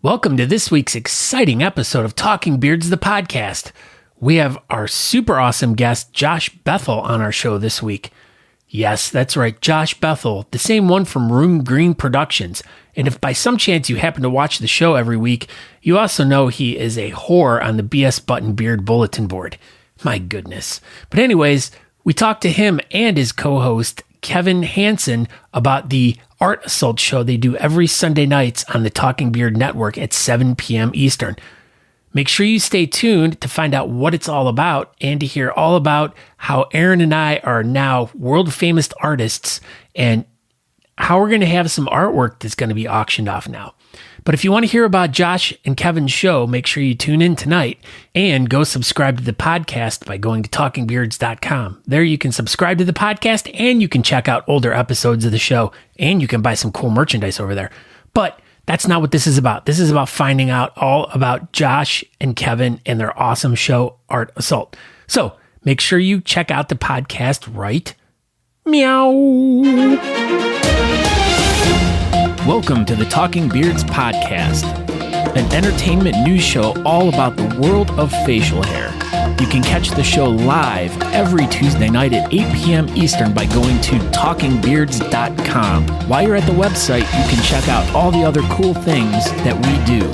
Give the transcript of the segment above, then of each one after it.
Welcome to this week's exciting episode of Talking Beards, the podcast. We have our super awesome guest, Josh Bethel, on our show this week. Yes, that's right, Josh Bethel, the same one from Room Green Productions. And if by some chance you happen to watch the show every week, you also know he is a whore on the BS Button Beard bulletin board. My goodness. But anyways, we talked to him and his co-host, Kevin Hansen, about the Art Assault show they do every Sunday nights on the Talking Beard Network at 7 p.m. Eastern. Make sure you stay tuned to find out what it's all about and to hear all about how Aaron and I are now world-famous artists and how we're going to have some artwork that's going to be auctioned off now. But if you want to hear about Josh and Kevin's show, make sure you tune in tonight and go subscribe to the podcast by going to talkingbeards.com. There you can subscribe to the podcast and you can check out older episodes of the show and you can buy some cool merchandise over there. But that's not what this is about. This is about finding out all about Josh and Kevin and their awesome show, Art Assault. So make sure you check out the podcast right. Meow. Welcome to the Talking Beards podcast, an entertainment news show all about the world of facial hair. You can catch the show live every Tuesday night at 8 p.m. Eastern by going to talkingbeards.com. While you're at the website, you can check out all the other cool things that we do.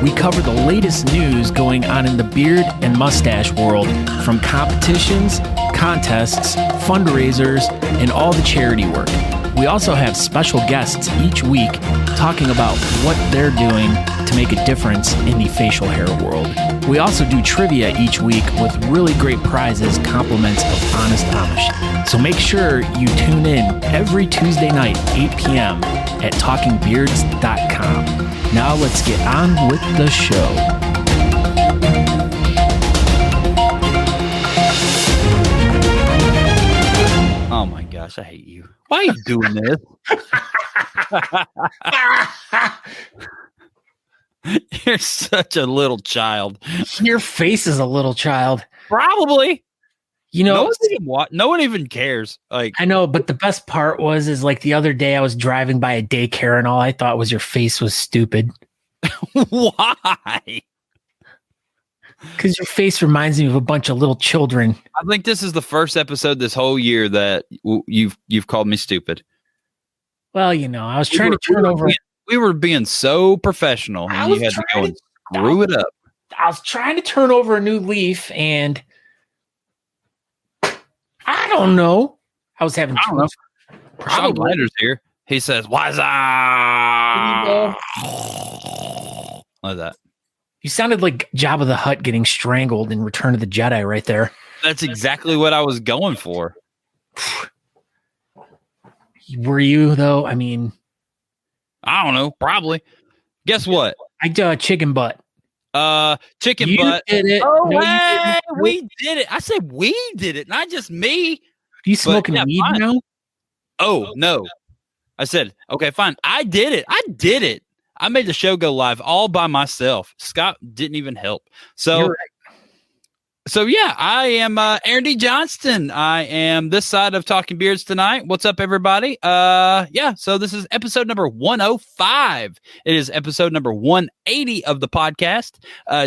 We cover the latest news going on in the beard and mustache world, from competitions, contests, fundraisers, and all the charity work. We also have special guests each week talking about what they're doing to make a difference in the facial hair world. We also do trivia each week with really great prizes, compliments of Honest Amish. So make sure you tune in every Tuesday night, 8 p.m. at talkingbeards.com. Now let's get on with the show. Oh my gosh, I hate you. Why are you doing this? You're such a little child. Your face is a little child. Probably. You know, no one even cares. Like, I know, but the best part is like the other day I was driving by a daycare and all I thought was your face was stupid. Why? Because your face reminds me of a bunch of little children. I think this is the first episode this whole year that you've called me stupid. Well, you know, I was trying to turn over. We were being so professional, and you had to go and screw it up. I was trying to turn over a new leaf, and I don't know. I was having trouble. Prashant Lander's here. He says, "Why's like that." You sounded like Jabba the Hutt getting strangled in Return of the Jedi right there. That's exactly what I was going for. Were you, though? I mean, I don't know. Probably. Guess what? Chicken butt. Chicken you butt. Did it. Oh, no, hey, we did it. I said we did it, not just me. Are you smoking weed now? Oh, no. I said, okay, fine. I did it. I made the show go live all by myself. Scott didn't even help. So yeah, I am Aaron D. Johnston. I am this side of Talking Beards tonight. What's up, everybody? So this is episode number 105. It is episode number 180 of the podcast.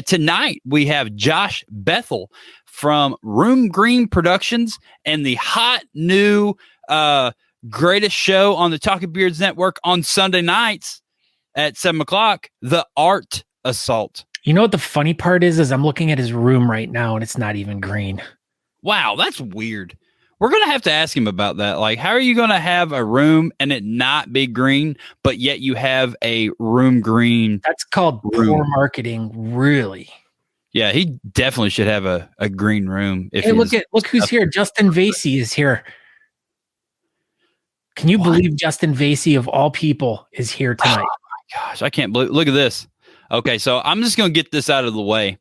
Tonight, we have Josh Bethel from Room Green Productions and the hot new greatest show on the Talking Beards Network on Sunday nights at 7 o'clock, the Art Assault. You know what the funny part is I'm looking at his room right now and it's not even green. Wow, that's weird. We're going to have to ask him about that. Like, how are you going to have a room and it not be green, but yet you have a room green? That's called poor marketing, really. Yeah, he definitely should have a green room. Hey, look who's here. Justin Vasey is here. Can you believe Justin Vasey, of all people, is here tonight? Gosh, I can't believe. Look at this. Okay, so I'm just going to get this out of the way.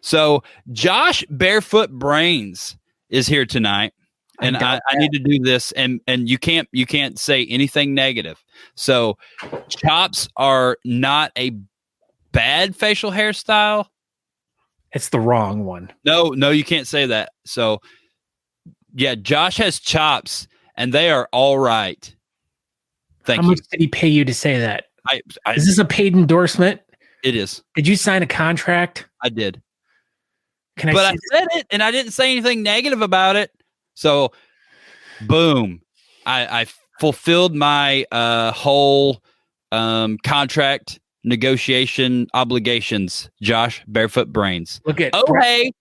So Josh Barefoot Brains is here tonight, and I need to do this, and you can't say anything negative. So chops are not a bad facial hairstyle. It's the wrong one. No, you can't say that. So yeah, Josh has chops, and they are all right. How much did he pay you to say that? Is this a paid endorsement? It is. Did you sign a contract? I did. Can I? But I said it, and I didn't say anything negative about it. So, boom, I fulfilled my whole contract negotiation obligations. Josh Barefoot Brains. Look at hey,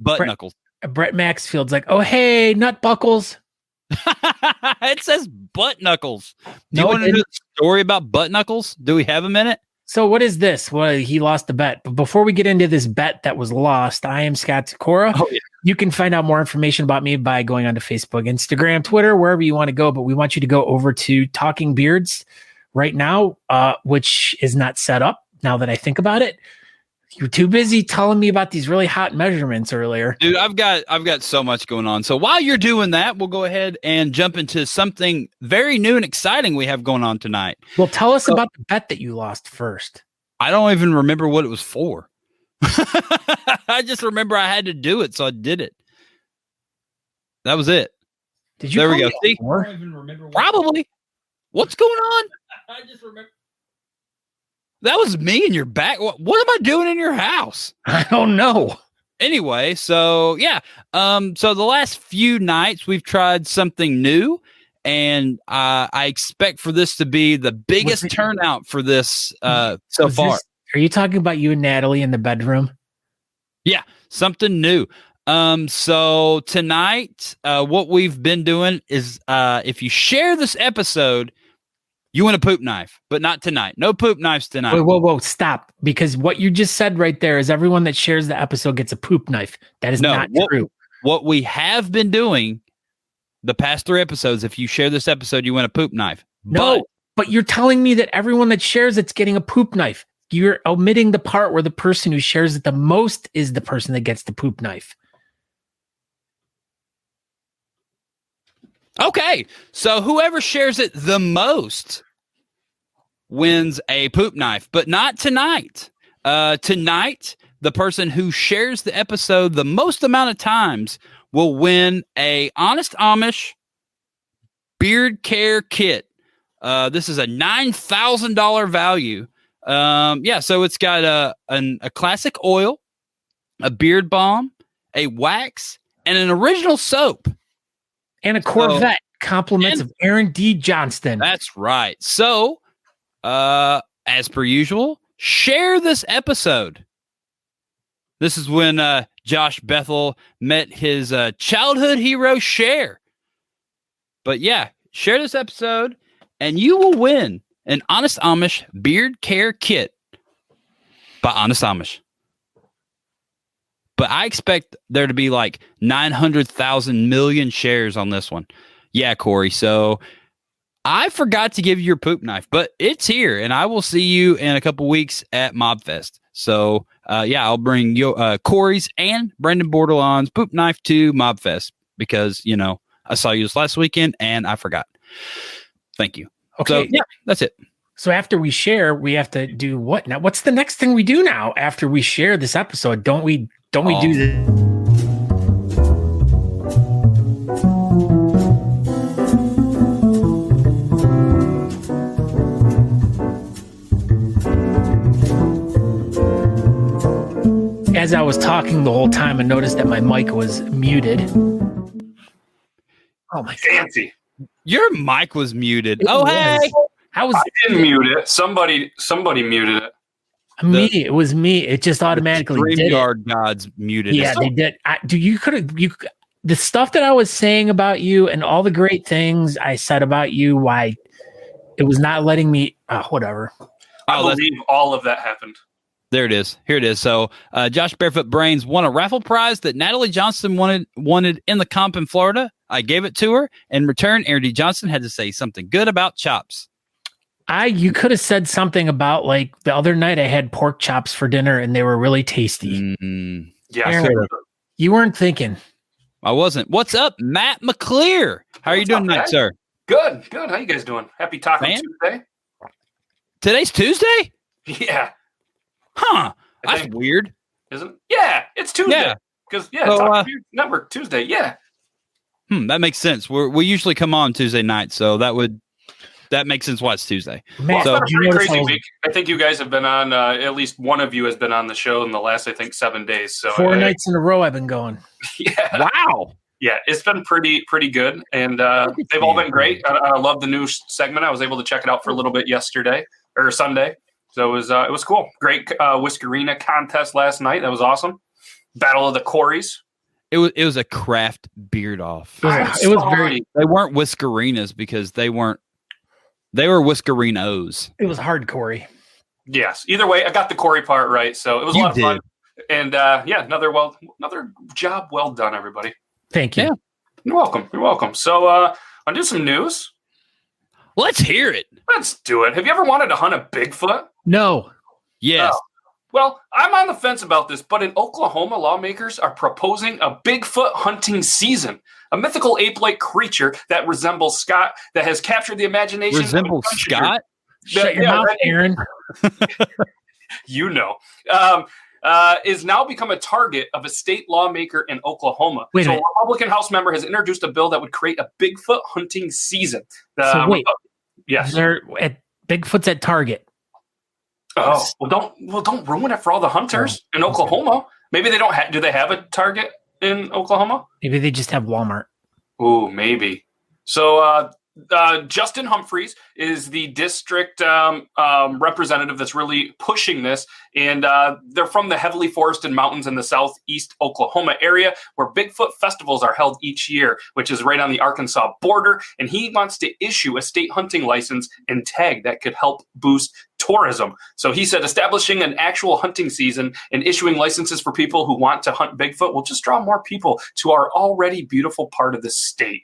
butt knuckles. Brett Maxfield's like, oh hey, nut buckles. It says butt knuckles. Do you want to know the story about butt knuckles? Do we have a minute? So what is this? Well, he lost the bet. But before we get into this bet that was lost, I am Scott Sikora. Oh, yeah. You can find out more information about me by going onto Facebook, Instagram, Twitter, wherever you want to go. But we want you to go over to Talking Beards right now, which is not set up now that I think about it. You were too busy telling me about these really hot measurements earlier. Dude, I've got so much going on. So while you're doing that, we'll go ahead and jump into something very new and exciting we have going on tonight. Well, tell us about the bet that you lost first. I don't even remember what it was for. I just remember I had to do it, so I did it. That was it. Did you? There we go. See? I don't even remember. Probably. What's going on? I just remember. That was me in your back. What am I doing in your house? I don't know. Anyway, so yeah. So the last few nights we've tried something new, and I expect for this to be the biggest turnout for this so far. Are you talking about you and Natalie in the bedroom? Yeah, something new. So tonight, what we've been doing is if you share this episode, you want a poop knife, but not tonight. No poop knives tonight. Whoa, stop. Because what you just said right there is everyone that shares the episode gets a poop knife. That is not true. What we have been doing the past 3 episodes, if you share this episode, you win a poop knife. No, but you're telling me that everyone that shares it's getting a poop knife. You're omitting the part where the person who shares it the most is the person that gets the poop knife. Okay, so whoever shares it the most wins a poop knife, but not tonight. Tonight, the person who shares the episode the most amount of times will win a Honest Amish beard care kit. This is a $9,000 value. So it's got a classic oil, a beard balm, a wax, and an original soap. And a Corvette, compliments of Aaron D. Johnston. That's right. So, as per usual, share this episode. This is when Josh Bethel met his childhood hero, Cher. But yeah, share this episode, and you will win an Honest Amish beard care kit by Honest Amish. But I expect there to be like 900,000 million shares on this one. Yeah, Corey. So I forgot to give you your poop knife, but it's here, and I will see you in a couple weeks at Mobfest. So, I'll bring Corey's and Brendan Bordelon's poop knife to Mobfest because, I saw you this last weekend, and I forgot. Thank you. Okay. So, that's it. So after we share, we have to do what now? What's the next thing we do now after we share this episode? Don't we do this? As I was talking the whole time, I noticed that my mic was muted. Oh my fancy! Your mic was muted. Hey! I didn't mute it. Somebody muted it. It was me. It just automatically did. StreamYard gods muted. Yeah, they did. The stuff that I was saying about you and all the great things I said about you, why it was not letting me. Whatever. I believe all of that happened. There it is. Here it is. So, Josh Barefoot Brains won a raffle prize that Natalie Johnston wanted in the comp in Florida. I gave it to her. In return, Aaron D. Johnston had to say something good about chops. You could have said something about like the other night I had pork chops for dinner and they were really tasty. Mm-hmm. Yeah, Aaron, you weren't thinking. I wasn't. What's up, Matt McClear? How are you doing tonight, sir? Good. How you guys doing? Happy Taco Tuesday. Today's Tuesday? Yeah. Huh. That's weird. Isn't it? Yeah, it's Tuesday. Because Taco Network Tuesday. Yeah. That makes sense. We usually come on Tuesday night, so that would that makes sense why it's Tuesday. Man, Well, it's been a pretty crazy how week. I think you guys have been on, at least one of you has been on the show in the last, I think, 7 days. So 4 nights in a row I've been going. Yeah. Wow. Yeah, it's been pretty good, and they've all been great. I love the new segment. I was able to check it out for a little bit yesterday or Sunday, so it was cool. Great Whiskerina contest last night. That was awesome. Battle of the Corys. It was a craft beard off. It was very. They weren't Whiskerinas because they were Whiskerinos. It was hardcore. Yes. Either way, I got the Corey part right, so it was a lot of fun. And another job well done, everybody. Thank you. Yeah. You're welcome. So I'll do some news. Let's hear it. Let's do it. Have you ever wanted to hunt a Bigfoot? No. Yes. Oh. Well, I'm on the fence about this, but in Oklahoma, lawmakers are proposing a Bigfoot hunting season, a mythical ape-like creature that resembles Scott that has captured the imagination. Resembles Scott? Shut your mouth, Aaron. You know. Is now become a target of a state lawmaker in Oklahoma. Wait a so minute. a Republican House member has introduced a bill that would create a Bigfoot hunting season. So wait. Yes. They're at Bigfoot's at Target. Oh, don't ruin it for all the hunters in Oklahoma. Maybe they don't do they have a Target in Oklahoma? Maybe they just have Walmart. Ooh, maybe. So Justin Humphreys is the district representative that's really pushing this, and they're from the heavily forested mountains in the southeast Oklahoma area where Bigfoot festivals are held each year, which is right on the Arkansas border, and he wants to issue a state hunting license and tag that could help boost tourism. So he said establishing an actual hunting season and issuing licenses for people who want to hunt Bigfoot will just draw more people to our already beautiful part of the state.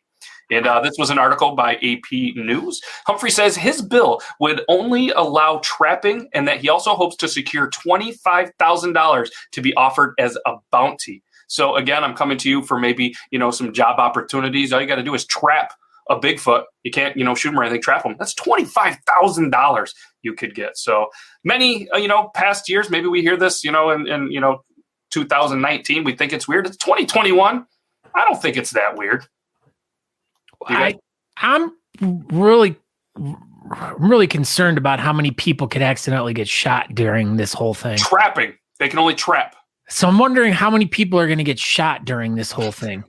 And this was an article by AP News. Humphrey says his bill would only allow trapping and that he also hopes to secure $25,000 to be offered as a bounty. So again, I'm coming to you for maybe, some job opportunities. All you got to do is trap a Bigfoot. You can't, shoot him or anything, trap him. That's $25,000 you could get. So many, past years, maybe we hear this, in 2019, we think it's weird. It's 2021. I don't think it's that weird. I'm really concerned about how many people could accidentally get shot during this whole thing. Trapping. They can only trap. So I'm wondering how many people are going to get shot during this whole thing.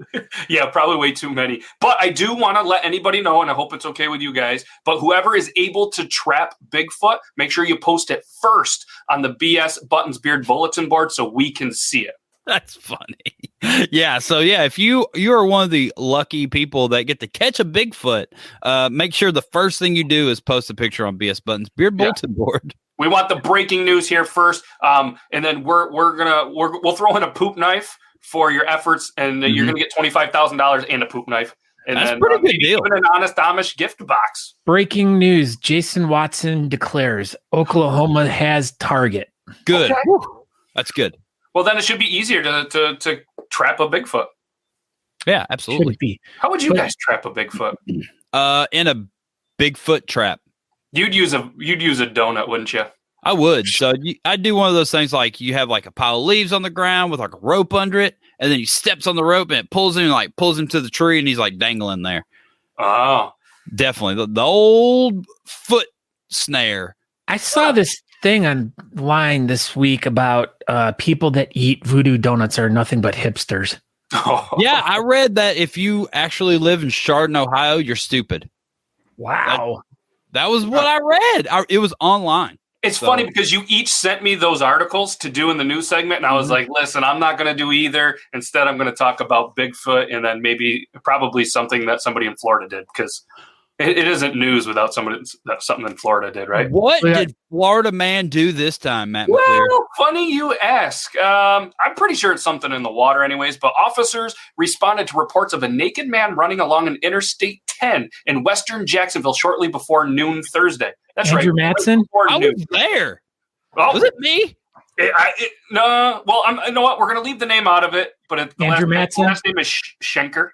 Yeah, probably way too many. But I do want to let anybody know, and I hope it's okay with you guys, but whoever is able to trap Bigfoot, make sure you post it first on the BS Buttons Beard bulletin board so we can see it. That's funny. Yeah. So yeah, if you are one of the lucky people that get to catch a Bigfoot, make sure the first thing you do is post a picture on BS Buttons Beard bulletin board. We want the breaking news here first, and then we'll throw in a poop knife for your efforts, and you're gonna get $25,000 and a poop knife, and that's then pretty good deal. Even an honest Amish gift box. Breaking news: Jason Watson declares Oklahoma has Target. Good. Okay. That's good. Well, then it should be easier to trap a Bigfoot. Yeah, absolutely. Should be. How would you guys trap a Bigfoot? In a Bigfoot trap. You'd use a donut, wouldn't you? I would. So I'd do one of those things like you have like a pile of leaves on the ground with like a rope under it, and then he steps on the rope and it pulls him to the tree, and he's like dangling there. Oh, definitely the old foot snare. I saw this thing online this week about people that eat voodoo donuts are nothing but hipsters. Yeah, I read that if you actually live in Chardon, Ohio, you're stupid. Wow. That was what I read. It was online. It's funny because you each sent me those articles to do in the news segment, and I was like, listen, I'm not going to do either. Instead, I'm going to talk about Bigfoot and then probably something that somebody in Florida did, because it isn't news without something in Florida did, right? What did Florida man do this time, Matt? Well, funny you ask. I'm pretty sure it's something in the water anyways, but officers responded to reports of a naked man running along an Interstate 10 in western Jacksonville shortly before noon Thursday. That's Andrew right. Matson? I was there. Well, was it me? No. Well, you know what? We're going to leave the name out of it, but the Andrew Matson? last name is Schenker.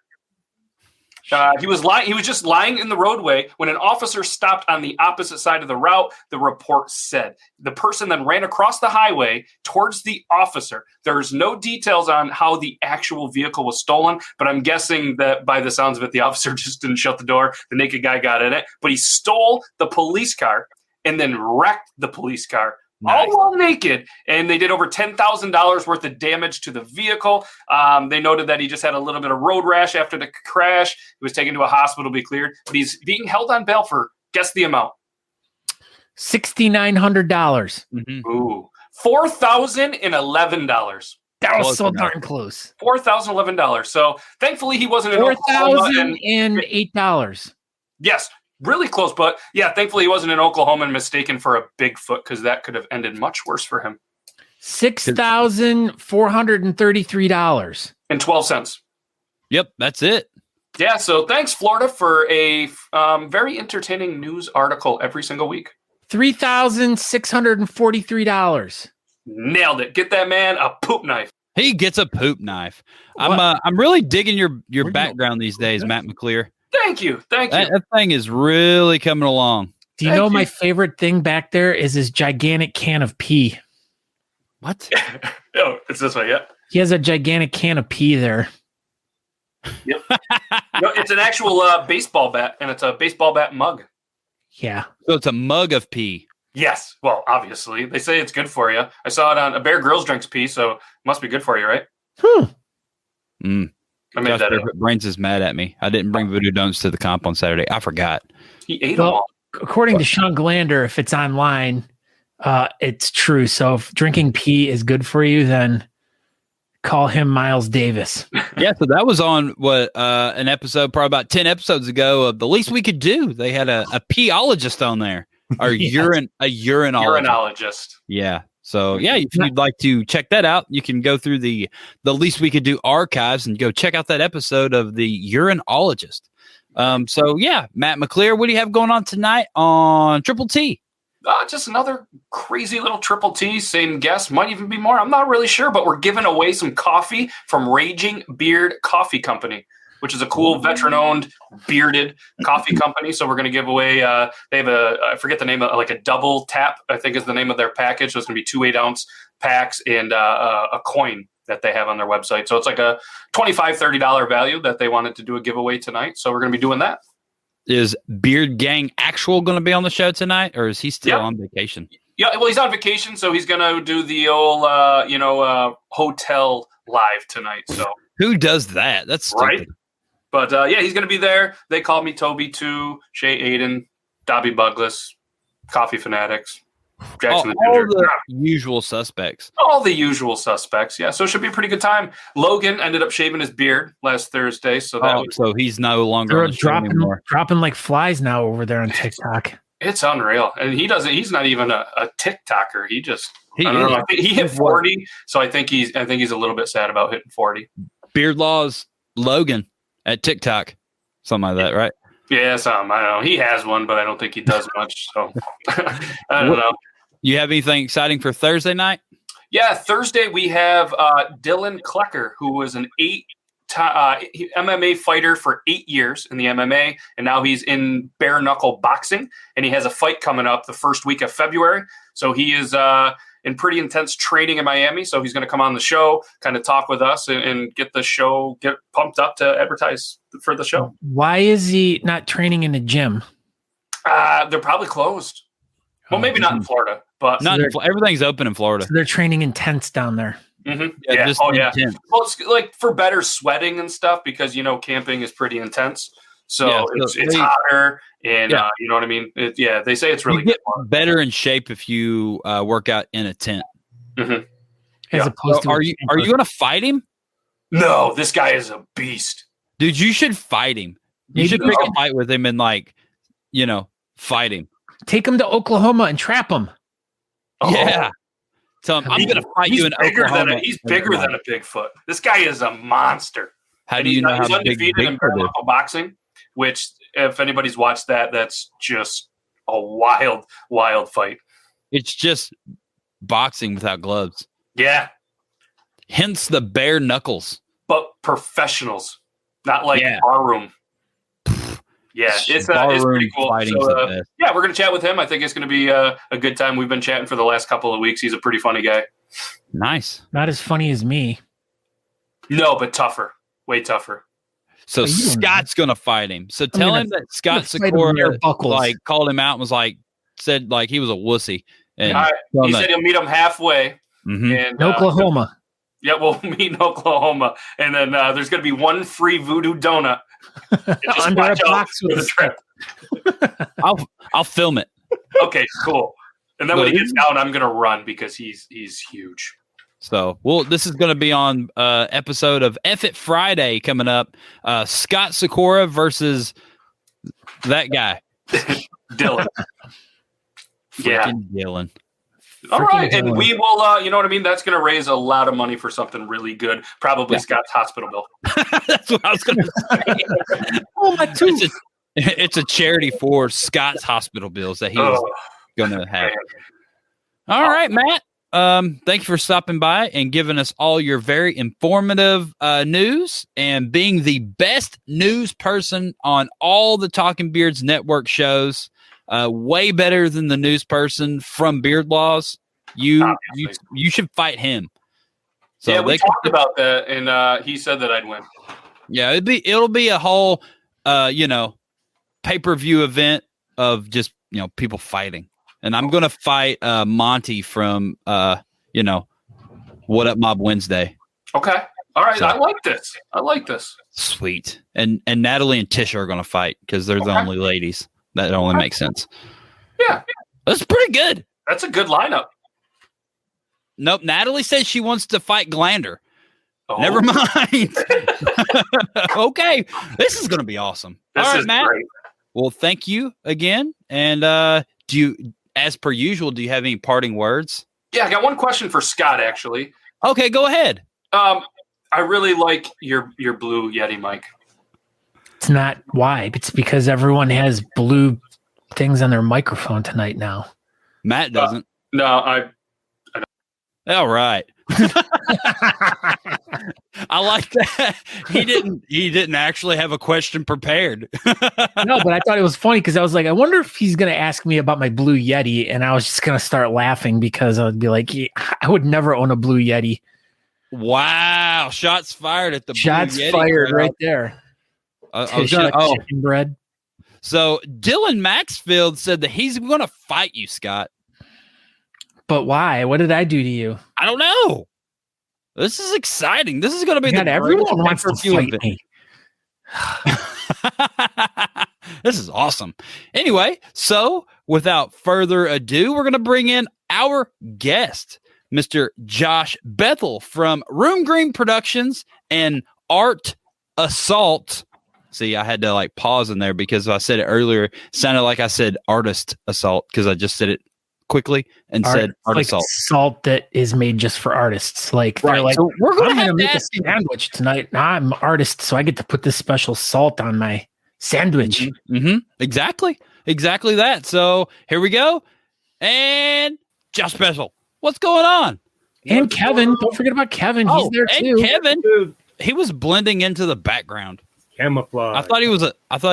He was lying. He was just lying in the roadway when an officer stopped on the opposite side of the route. The report said the person then ran across the highway towards the officer. There's no details on how the actual vehicle was stolen, but I'm guessing that by the sounds of it, the officer just didn't shut the door. The naked guy got in it, but he stole the police car and then wrecked the police car. Nice. All while naked, and they did over $10,000 worth of damage to the vehicle. They noted that he just had a little bit of road rash after the crash. He was taken to a hospital to be cleared, but he's being held on bail for, guess the amount? $6,900. Mm-hmm. Ooh, $4,011. That was so darn close. $4,011. So thankfully he wasn't in $4,008. Yes. Really close, but yeah, thankfully he wasn't in Oklahoma and mistaken for a Bigfoot because that could have ended much worse for him. $6,433.12. Yep, that's it. Yeah, so thanks, Florida, for a very entertaining news article every single week. $3,643. Nailed it. Get that man a poop knife. He gets a poop knife. I'm really digging your background these days, Matt McClear. Thank you. That thing is really coming along. Do you know my favorite thing back there is his gigantic can of pee? What? Oh, it's this way, yeah. He has a gigantic can of pee there. Yep. No, it's an actual baseball bat, and it's a baseball bat mug. Yeah. So it's a mug of pee. Yes. Well, obviously. They say it's good for you. I saw it on a Bear Grylls drinks pee, so it must be good for you, right? I made that up. Brains is mad at me. I didn't bring voodoo donuts to the comp on Saturday. I forgot. He ate them all. According to Sean Glander, if it's online, it's true. So if drinking pee is good for you, then call him Miles Davis. Yeah, so that was on an episode probably about 10 episodes ago of The Least We Could Do. They had a peeologist on there. Or urinologist. Urinologist. Yeah. So, yeah, if you'd like to check that out, you can go through the Least We Could Do archives and go check out that episode of the urinologist. So, yeah, Matt McClear, what do you have going on tonight on Triple T? Just another crazy little Triple T. Same guest, might even be more. I'm not really sure, but we're giving away some coffee from Raging Beard Coffee Company, which is a cool veteran-owned bearded coffee company. So we're going to give away, they have I forget the name of like a double tap, I think is the name of their package. So it's going to be 2 8-ounce packs and a coin that they have on their website. So it's like a $25, $30 value that they wanted to do a giveaway tonight. So we're going to be doing that. Is Beard Gang Actual going to be on the show tonight, or is he still on vacation? Yeah, well, he's on vacation, so he's going to do the old, hotel live tonight. So who does that? That's stupid. Right. But, yeah, he's going to be there. They call me Toby, too, Shay Aiden, Dobby Buglas, Coffee Fanatics, Jackson all the usual suspects. All the usual suspects, yeah. So it should be a pretty good time. Logan ended up shaving his beard last Thursday. So so he's no longer on the show anymore. Dropping like flies now over there on TikTok. It's unreal. And he's not even a TikToker. I don't know. I think he hit 40, so I think he's a little bit sad about hitting 40. Beard Laws Logan at TikTok. Something like that, right? Yeah, something. I don't know. He has one, but I don't think he does much. So I don't know. You have anything exciting for Thursday night? Yeah, Thursday we have Dylan Klecker, who was an MMA fighter for 8 years in the MMA, and now he's in bare knuckle boxing, and he has a fight coming up the first week of February. So he is in pretty intense training in Miami. So he's going to come on the show, kind of talk with us, and get pumped up to advertise for the show. Why is he not training in a gym? They're probably closed. Well, maybe not in Florida, but everything's open in Florida. So they're training in tents down there. Mm-hmm. Yeah. Well, it's like for better sweating and stuff because camping is pretty intense. So it's hotter, and you know what I mean. They say it's really good. Better in shape if you work out in a tent. Mm-hmm. As opposed to are you going to fight him? No, this guy is a beast, dude. You should fight him. You should pick a fight with him and fight him. Take him to Oklahoma and trap him. Oh. Yeah. Tell him, I'm going to fight you in Oklahoma. He's bigger than a Bigfoot. This guy is a monster. How do you know how big Bigfoot is? Boxing, which, if anybody's watched that, that's just a wild, wild fight. It's just boxing without gloves. Yeah. Hence the bare knuckles. But professionals, not like barroom. Yeah, it's pretty cool. So, yeah, we're going to chat with him. I think it's going to be a good time. We've been chatting for the last couple of weeks. He's a pretty funny guy. Nice. Not as funny as me. No, but tougher. Way tougher. So Scott's going to fight him. So tell him that Scott Sikora called him out and said he was a wussy. And he said he'll meet him halfway. Mm-hmm. In Oklahoma. Yeah, we'll meet in Oklahoma. And then there's going to be one free voodoo donut. Under a box with a trip. I'll film it. Okay, cool. And then when he gets down, I'm going to run because he's huge. So, this is going to be on episode of F It Friday coming up. Scott Sikora versus that guy. Dylan. Dylan. All right, and we will, you know what I mean? That's going to raise a lot of money for something really good. Probably Scott's hospital bill. That's what I was going to say. My tooth. It's a charity for Scott's hospital bills that he was going to have. All right, Matt. Thank you for stopping by and giving us all your very informative news and being the best news person on all the Talking Beards Network shows. Way better than the news person from Beard Laws. You should fight him. So yeah, we talked about that, and he said that I'd win. Yeah, it'll be a whole pay-per-view event of just people fighting, and I'm gonna fight Monty from What Up Mob Wednesday. Okay, all right, so, I like this. Sweet, and Natalie and Tisha are gonna fight because they're the only ladies. That only makes sense. Yeah. That's pretty good. That's a good lineup. Nope. Natalie says she wants to fight Glander. Oh. Never mind. Okay. This is going to be awesome. This is Matt. Great. Well, thank you again. And do you, as per usual, do you have any parting words? Yeah, I got one question for Scott, actually. Okay, go ahead. I really like your blue Yeti mic. It's not why. It's because everyone has blue things on their microphone tonight now. Matt doesn't. No, I don't. All right. I like that. He didn't actually have a question prepared. No, but I thought it was funny because I was like, I wonder if he's going to ask me about my blue Yeti, and I was just going to start laughing because I would be like, I would never own a blue Yeti. Wow! Shots fired at the shots blue Yeti fired right there. Chicken bread. So Dylan Maxfield said that he's going to fight you, Scott. But why? What did I do to you? I don't know. This is exciting. This is going to be everyone wants to fight me. This is awesome. Anyway, so without further ado, we're going to bring in our guest, Mr. Josh Bethel from Room Green Productions and Art Assault. See, I had to pause in there because I said it earlier. It sounded like I said artist assault because I just said it quickly and said art assault. Salt that is made just for artists. Right. So we're going to make a sandwich tonight. Now I'm an artist, so I get to put this special salt on my sandwich. Mm-hmm. Exactly that. So here we go. And Josh Bethel, what's going on? And Kevin, don't forget about Kevin. He's there too. And Kevin, he was blending into the background. Camouflage. I thought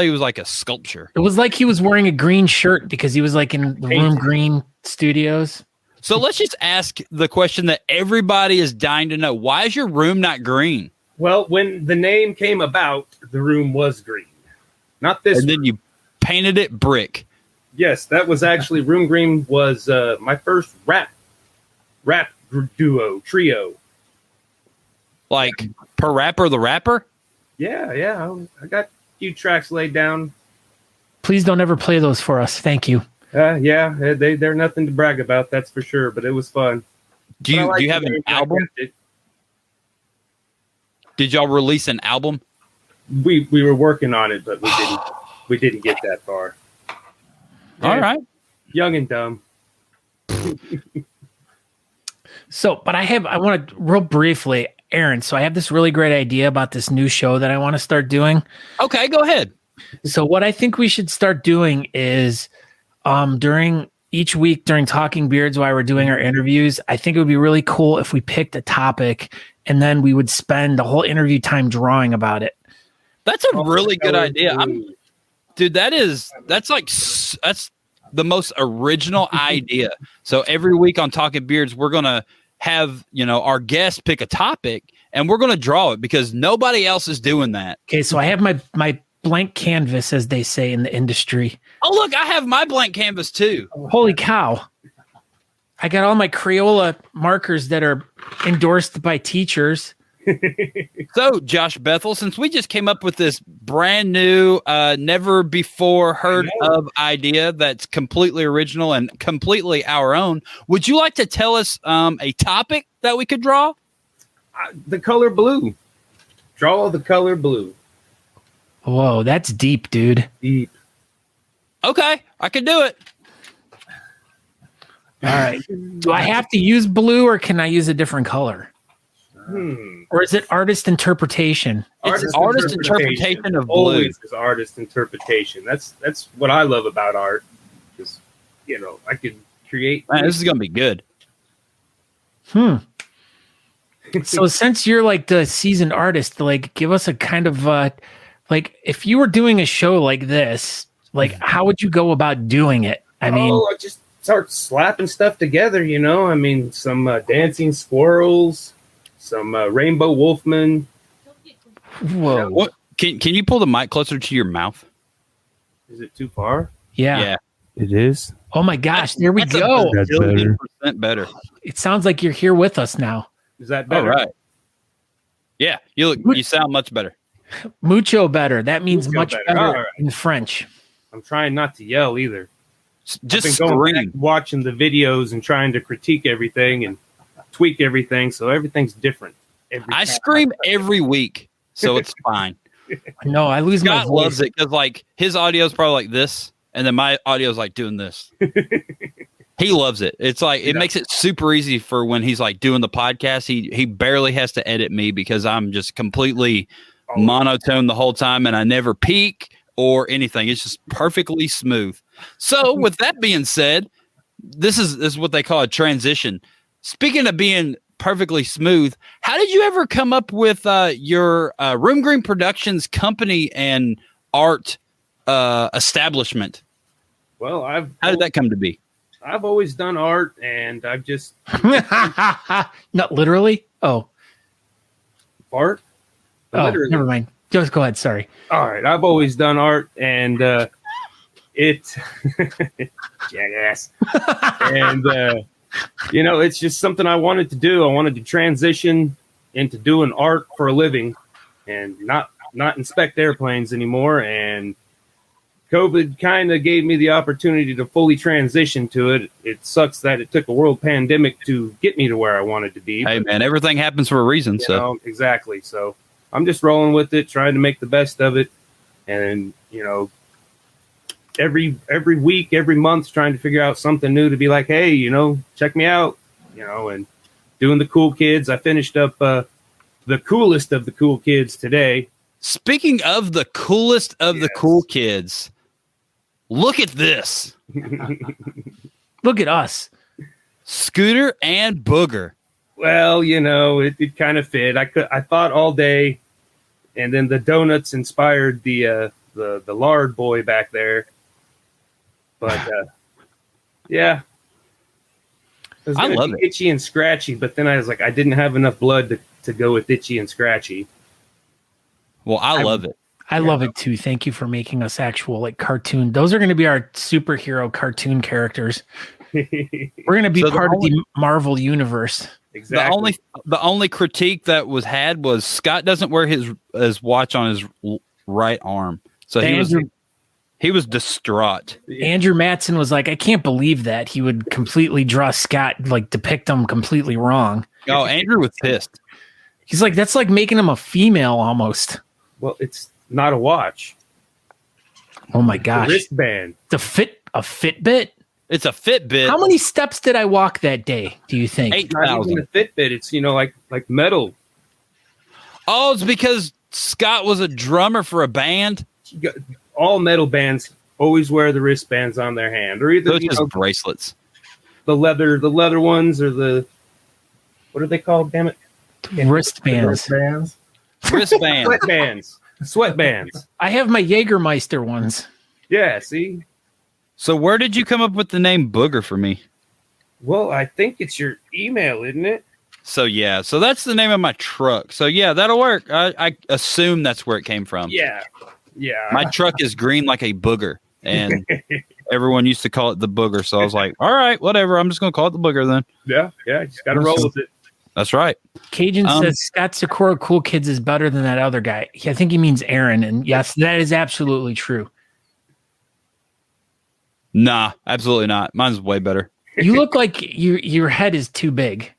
he was like a sculpture. It was like he was wearing a green shirt because he was in the Room Green Studios. So let's just ask the question that everybody is dying to know. Why is your room not green? Well, when the name came about, the room was green. Not this. And then you painted it brick. Yes, that was actually Room Green was my first rap trio. Like Per Rapper the Rapper? Yeah. I got a few tracks laid down. Please don't ever play those for us. Thank you. Yeah, they're nothing to brag about, that's for sure. But it was fun. Do you have an album? Did y'all release an album? We were working on it, but we didn't get that far. All right, young and dumb. So, but I want to real briefly, Aaron. So I have this really great idea about this new show that I want to start doing. Okay, go ahead. So what I think we should start doing is during each week during Talking Beards while we're doing our interviews, I think it would be really cool if we picked a topic and then we would spend the whole interview time drawing about it. That's a really good idea. Dude, that's the most original idea. So every week on Talking Beards, we're going to have, our guests pick a topic and we're going to draw it because nobody else is doing that. Okay, so I have my blank canvas, as they say in the industry. Oh, look, I have my blank canvas too. Holy cow. I got all my Crayola markers that are endorsed by teachers. So, Josh Bethel, since we just came up with this brand new, never before heard of idea that's completely original and completely our own, would you like to tell us a topic that we could draw? The color blue. Draw the color blue. Whoa, that's deep, dude. Deep. Okay, I could do it. All right. Do I have to use blue or can I use a different color? Or is it artist interpretation? It's artist interpretation of blue. Always is artist interpretation. That's what I love about art. Because, I could create. Man, this is going to be good. So since you're like the seasoned artist, like give us a kind of like if you were doing a show like this, like how would you go about doing it? I mean, I just start slapping stuff together, I mean, some dancing squirrels, some rainbow wolfmen. Whoa. What? Can you pull the mic closer to your mouth? Is it too far? Yeah. It is. Oh my gosh, there we go. That's better. Better. It sounds like you're here with us now. Is that better? All right. Yeah, you sound much better. Mucho better. That means Mucho much better. better All right. in French. I'm trying not to yell either. Just I've been going back scream. watching the videos and trying to critique everything and tweak everything, so everything's different. I scream every week, so it's fine. No, I lose my Scott voice. loves it because like his audio is probably like this, and then my audio is like doing this. He loves it. It's like it makes it super easy for when he's like doing the podcast. He barely has to edit me because I'm just completely monotone the whole time, and I never peak or anything. It's just perfectly smooth. So with that being said, this is what they call a transition. Speaking of being perfectly smooth, how did you ever come up with your Room Green Productions company and art establishment? Well, How did that come to be? I've always done art, and I've just Not literally. Oh, art. Literally. never mind. Just go ahead. Sorry. All right, I've always done art, and it jackass, and it's just something I wanted to do. I wanted to transition into doing art for a living, and not inspect airplanes anymore. And COVID kind of gave me the opportunity to fully transition to it. It sucks that it took a world pandemic to get me to where I wanted to be. Hey, man, everything happens for a reason. So exactly. So I'm just rolling with it, trying to make the best of it. And, every week, every month, trying to figure out something new to be like, hey, check me out, and doing the cool kids. I finished up the coolest of the cool kids today. Speaking of the coolest of the cool kids, look at this. Look at us. Scooter and Booger. Well, it kind of fit. I thought all day, and then the donuts inspired the lard boy back there. But yeah, I love it. Itchy and scratchy, but then I was like, I didn't have enough blood to go with itchy and scratchy. Well, I love it. I love it too. Thank you for making us actual like cartoon. Those are going to be our superhero cartoon characters. We're going to be part of the Marvel universe. Exactly. The only critique that was had was Scott doesn't wear his watch on his right arm, so he was distraught. Andrew Matson was like, I can't believe that he would completely draw Scott, like depict him completely wrong. Oh, Andrew was pissed. He's like, that's like making him a female almost. Well, it's not a watch. Oh my gosh. A wristband. A Fitbit? It's a Fitbit. How many steps did I walk that day, do you think? 8,000. Not even a Fitbit. It's, like metal. Oh, it's because Scott was a drummer for a band. All metal bands always wear the wristbands on their hand, or either Those just bracelets. The leather ones, or what are they called? Damn it, Wristbands. Wristbands. Sweatbands. I have my Jägermeister ones. Yeah, see? So where did you come up with the name Booger for me? Well, I think it's your email, isn't it? So yeah, so that's the name of my truck. So yeah, that'll work. I assume that's where it came from. Yeah. My truck is green like a booger, and everyone used to call it the Booger. So I was like, all right, whatever. I'm just gonna call it the Booger then. Yeah, just gotta roll with it. That's right. Cajun says Scott Sikora Cool Kids is better than that other guy. I think he means Aaron, and yes, that is absolutely true. Nah, absolutely not. Mine's way better. You look like your head is too big.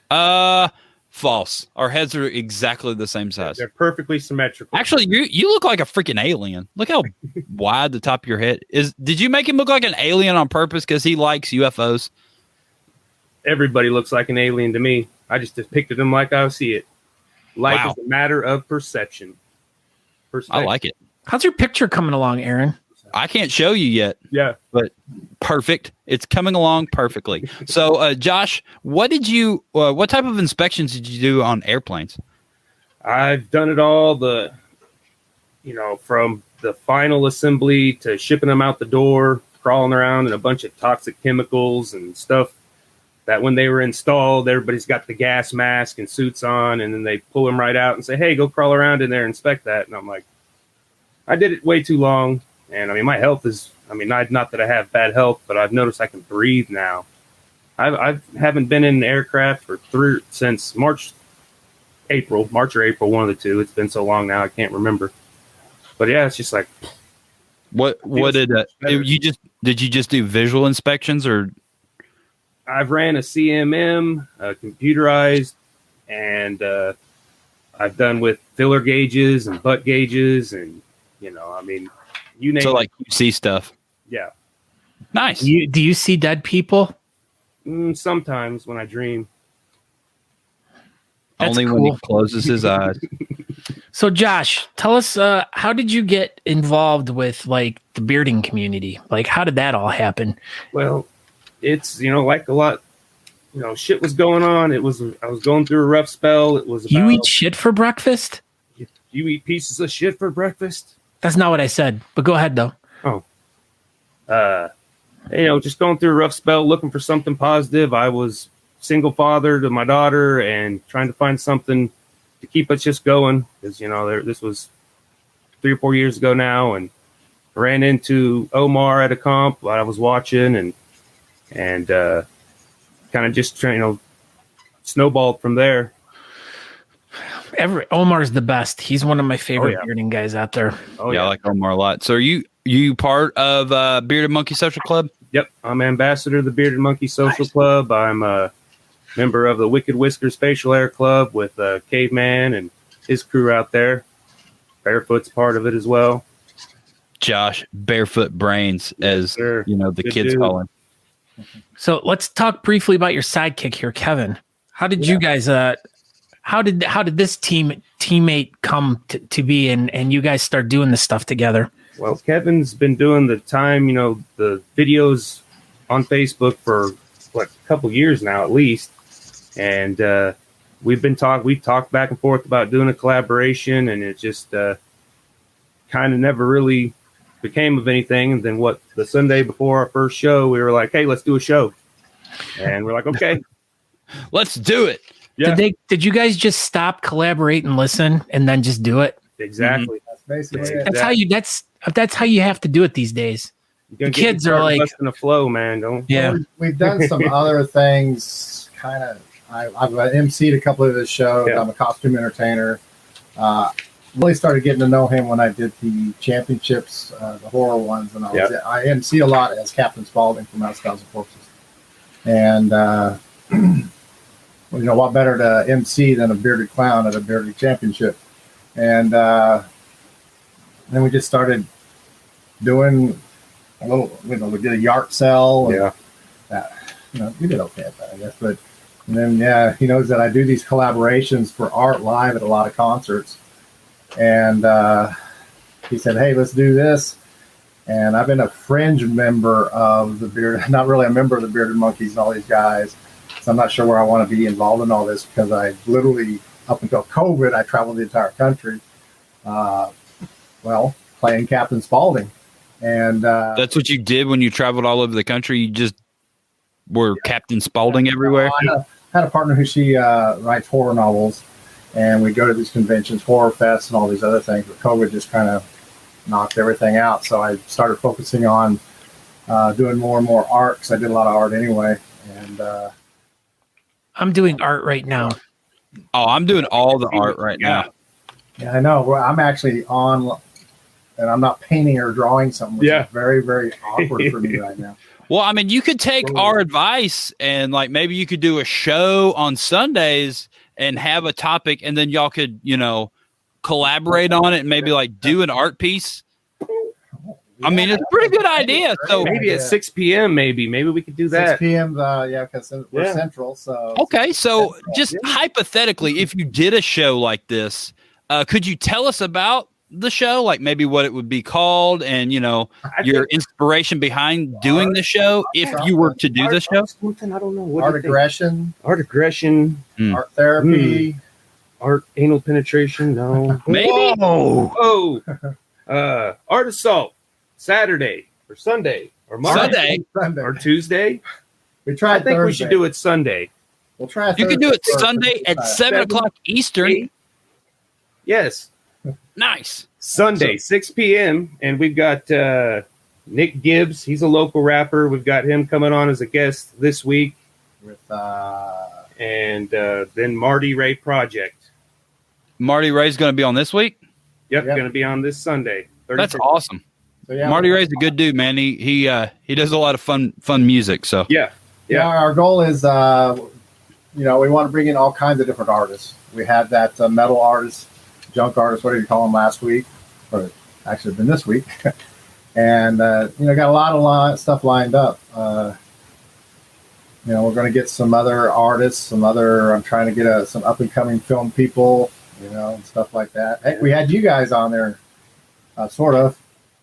False. Our heads are exactly the same size. They're perfectly symmetrical. Actually, you look like a freaking alien. Look how wide the top of your head is. Did you make him look like an alien on purpose because he likes UFOs? Everybody looks like an alien to me. I just depicted them like I see it. Life is a matter of perception. I like it. How's your picture coming along, Aaron? I can't show you yet. Yeah. But perfect. It's coming along perfectly. So, Josh, what type of inspections did you do on airplanes? I've done it all, from the final assembly to shipping them out the door, crawling around in a bunch of toxic chemicals and stuff that when they were installed, everybody's got the gas mask and suits on, and then they pull them right out and say, hey, go crawl around in there and inspect that. And I'm like, I did it way too long. And I mean, my health is, not that I have bad health, but I've noticed I can breathe now. I haven't been in an aircraft since March or April, one of the two. It's been so long now, I can't remember. But yeah, it's just like. What did you just do visual inspections or? I've ran a CMM, computerized, and I've done with filler gauges and butt gauges, and you name it. So like you see stuff. Yeah. Nice. Do you see dead people? Sometimes when I dream. That's Only cool. when he closes his eyes. So Josh, tell us, how did you get involved with like the bearding community? Like, how did that all happen? Well, it's, like a lot, shit was going on. I was going through a rough spell. It was about, You eat shit for breakfast? You eat pieces of shit for breakfast? That's not what I said, but go ahead though. Oh. Just going through a rough spell, looking for something positive. I was single father to my daughter and trying to find something to keep us just going. Because, this was 3 or 4 years ago now, and I ran into Omar at a comp while I was watching and kind of just, snowballed from there. Omar's the best. He's one of my favorite bearding guys out there. Oh, yeah, I like Omar a lot. So are you part of Bearded Monkey Social Club? Yep, I'm ambassador of the Bearded Monkey Social Club. I'm a member of the Wicked Whiskers Facial Hair Club with Caveman and his crew out there. Barefoot's part of it as well. Josh, Barefoot Brains, as the Good kids dude. call him. So let's talk briefly about your sidekick here, Kevin. How did you guys? How did this teammate come to be, and you guys start doing this stuff together? Well, Kevin's been doing the videos on Facebook for a couple years now, at least, and we've talked back and forth about doing a collaboration, and it just kind of never really became of anything. And then the Sunday before our first show, we were like, hey, let's do a show, and we're like, okay, let's do it. Yeah. Did you guys just stop, collaborate, and listen, and then just do it? Exactly. That's basically it. That's how you have to do it these days. The kids are like in the flow, man. Don't. Yeah. We've done some other things. Kind of. I've emceed a couple of his shows. Yeah. I'm a costume entertainer. Really started getting to know him when I did the championships, the horror ones, and I MC a lot as Captain Spaulding from House Thousand Corpses. And what better to MC than a bearded clown at a bearded championship? And then we just started doing a little, we did a yard sell. We did okay at that, I guess. But and then, he knows that I do these collaborations for art live at a lot of concerts. And he said, hey, let's do this. And I've been a fringe member of the not really a member of the Bearded Monkeys and all these guys. So I'm not sure where I want to be involved in all this because I literally, up until COVID, I traveled the entire country, playing Captain Spaulding. And That's what you did when you traveled all over the country. You just were Captain Spaulding everywhere. I had a partner who she writes horror novels, and we go to these conventions, horror fests, and all these other things. But COVID just kind of knocked everything out. So I started focusing on doing more and more art, because I did a lot of art anyway. And I'm doing art right now. Oh, I'm doing all the art right now. yeah, I know. Well, I'm actually on, and I'm not painting or drawing something, which is very, very awkward for me right now. Well, I mean, you could take our advice and like maybe you could do a show on Sundays and have a topic, and then y'all could, collaborate on it and maybe like do an art piece. I mean, it's a pretty good idea. So maybe at 6 p.m. Maybe we could do that. 6 p.m. Because we're central. So okay, so just hypothetically, if you did a show like this, could you tell us about the show, like maybe what it would be called, and your inspiration behind doing the show if you were to do the show? Something I don't know. What art aggression, art therapy, art anal penetration. No, maybe. Whoa. Art assault. Saturday or Sunday or Monday or Tuesday. We tried. I think Thursday. We should do it Sunday. We'll try. You could do it Sunday at 7:00 Eastern. 8. Yes. Nice. Sunday, 6 p.m. And we've got Nick Gibbs. He's a local rapper. We've got him coming on as a guest this week. With and then Marty Ray Project. Marty Ray's going to be on this week? Yep. Going to be on this Sunday. That's awesome. So, Marty Ray's a good dude, man. He does a lot of fun music. So yeah. Our goal is, we want to bring in all kinds of different artists. We had that metal artist, junk artist, what did you call him last week? Or actually, been this week. And got a lot of stuff lined up. We're going to get some other artists, I'm trying to get some up and coming film people, and stuff like that. Hey, we had you guys on there, sort of.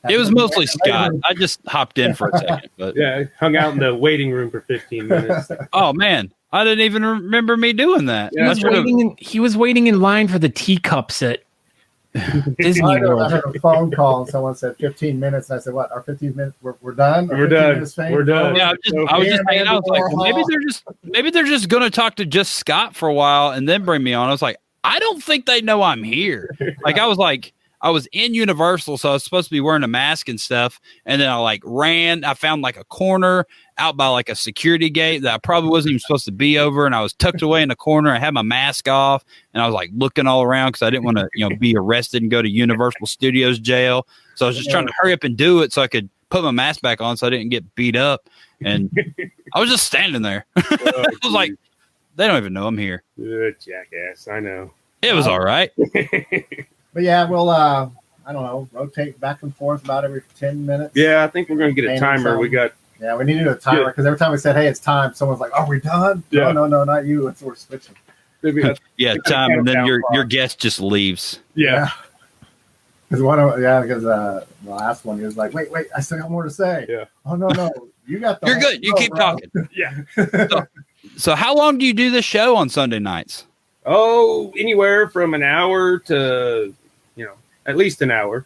It was mostly Scott. I just hopped in for a second, but hung out in the waiting room for 15 minutes. Oh man, I didn't even remember me doing that. Yeah, he was waiting in line for the teacups at Disney World. I heard a phone call and someone said 15 minutes. And I said, "What? Our 15 minutes? We're done. We're done. We're done." Yeah, I was just hanging out. I was like, well, maybe they're just going to talk to just Scott for a while and then bring me on. I was like, I don't think they know I'm here. I was in Universal, so I was supposed to be wearing a mask and stuff. And then I ran. I found a corner out by a security gate that I probably wasn't even supposed to be over. And I was tucked away in the corner. I had my mask off, and I was looking all around because I didn't want to, be arrested and go to Universal Studios jail. So I was just trying to hurry up and do it so I could put my mask back on so I didn't get beat up. And I was just standing there. I was like, they don't even know I'm here. Good jackass. I know. It was all right. But yeah, we'll I don't know, rotate back and forth about every 10 minutes. Yeah, I think we're going to get a timer. We need to do a timer because every time we said, "Hey, it's time," someone's like, "Are we done?" Yeah. No, not you. We're switching. Yeah, time, and then your guest just leaves. Yeah. Because the last one he was like, "Wait, I still got more to say." Yeah. Oh no, you got the. You're good. You keep talking. Yeah. So how long do you do the show on Sunday nights? Oh, anywhere from an hour to, at least an hour.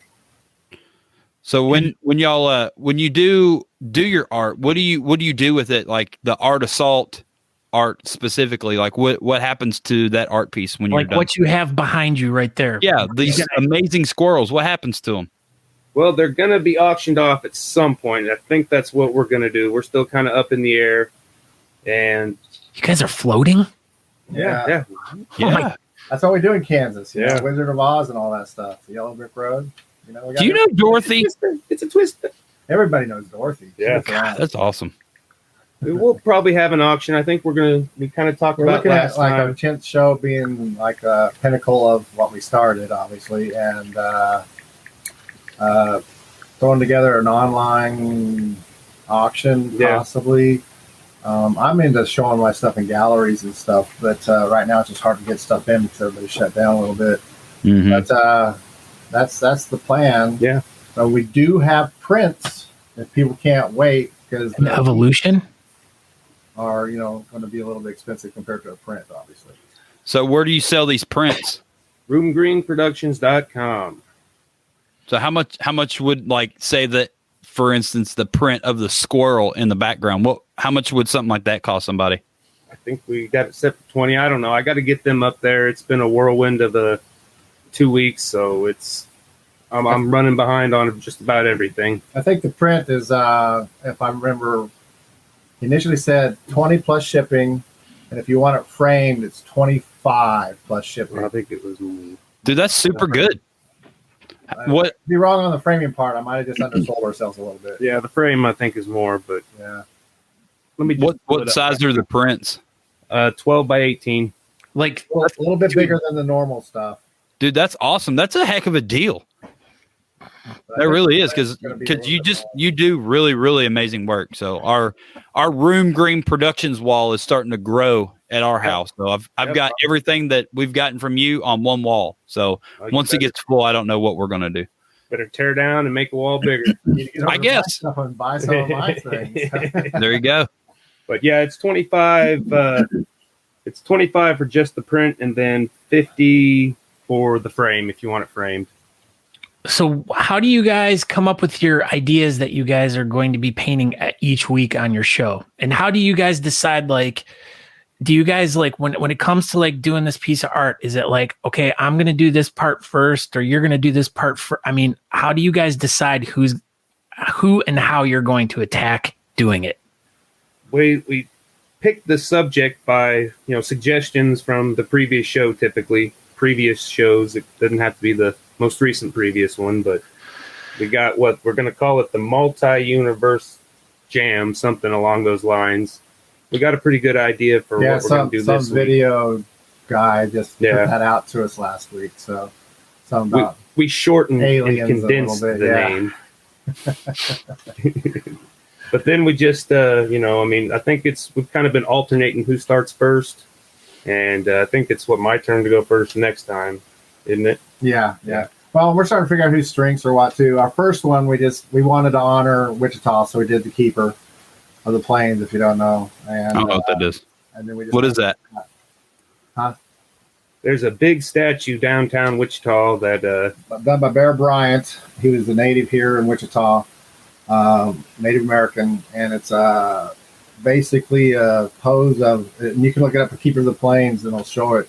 So when y'all when you do your art, what do you do with it? Like the art assault art specifically, what happens to that art piece when you're done? What you have behind you right there? Yeah, these amazing squirrels. What happens to them? Well, they're going to be auctioned off at some point. I think that's what we're going to do. We're still kind of up in the air, and you guys are floating. Yeah. That's what we do in Kansas. Wizard of Oz and all that stuff. The Yellow Brick Road. Do you know Dorothy? It's a twist. Everybody knows Dorothy. Yeah, God, that's awesome. We'll probably have an auction. I think we kind of talked about looking last at time. our 10th show being a pinnacle of what we started, obviously, and throwing together an online auction, possibly. I'm into showing my stuff in galleries and stuff, but right now it's just hard to get stuff in because everybody's shut down a little bit. Mm-hmm. But that's the plan. Yeah. So we do have prints if people can't wait because an evolution are going to be a little bit expensive compared to a print, obviously. So where do you sell these prints? RoomGreenProductions.com. So how much would say that for instance, the print of the squirrel in the background? How much would something like that cost somebody? I think we got it set for 20. I don't know. I got to get them up there. It's been a whirlwind of 2 weeks, so I'm running behind on just about everything. I think the print is, if I remember, initially said 20 plus shipping, and if you want it framed, it's 25 plus shipping. I think it was. Dude, that's super good. What? Be wrong on the framing part. I might have just undersold ourselves a little bit. Yeah, the frame I think is more, but yeah. Let me. What size are the prints? 12 by 18. Like a little bit bigger than the normal stuff. Dude, that's awesome. That's a heck of a deal. That really is, because you do really, really amazing work. So our Room Green Productions wall is starting to grow at our house. So I've got everything that we've gotten from you on one wall. So once it gets full, I don't know what we're gonna do. Better tear down and make a wall bigger. I guess. And buy some of my things. There you go. But yeah, it's 25. It's 25 for just the print, and then 50 for the frame if you want it framed. So how do you guys come up with your ideas that you guys are going to be painting each week on your show? And how do you guys decide, like, do you guys, like, when it comes to like doing this piece of art, is it like, okay, I'm going to do this part first, or you're going to do this part first? I mean, how do you guys decide who and how you're going to attack doing it? We pick the subject by, suggestions from the previous show, typically. Previous shows, it doesn't have to be the most recent previous one, but we got what we're going to call it, the multi-universe jam, something along those lines. We got a pretty good idea for what we're going to do this week. Some video guy just put that out to us last week. So something about we shortened and condensed bit, the name. But then we just, I think we've kind of been alternating who starts first. And I think it's my turn to go first next time, isn't it? Yeah. Well, we're starting to figure out whose strengths are what too. Our first one, we wanted to honor Wichita, so we did the keeper of the plains, if you don't know. And, I don't know what that is. And then what is that? Huh? There's a big statue downtown Wichita that done by Bear Bryant. He was a native here in Wichita, Native American, and it's basically a pose of, and you can look it up for Keeper of the Plains and it'll show it.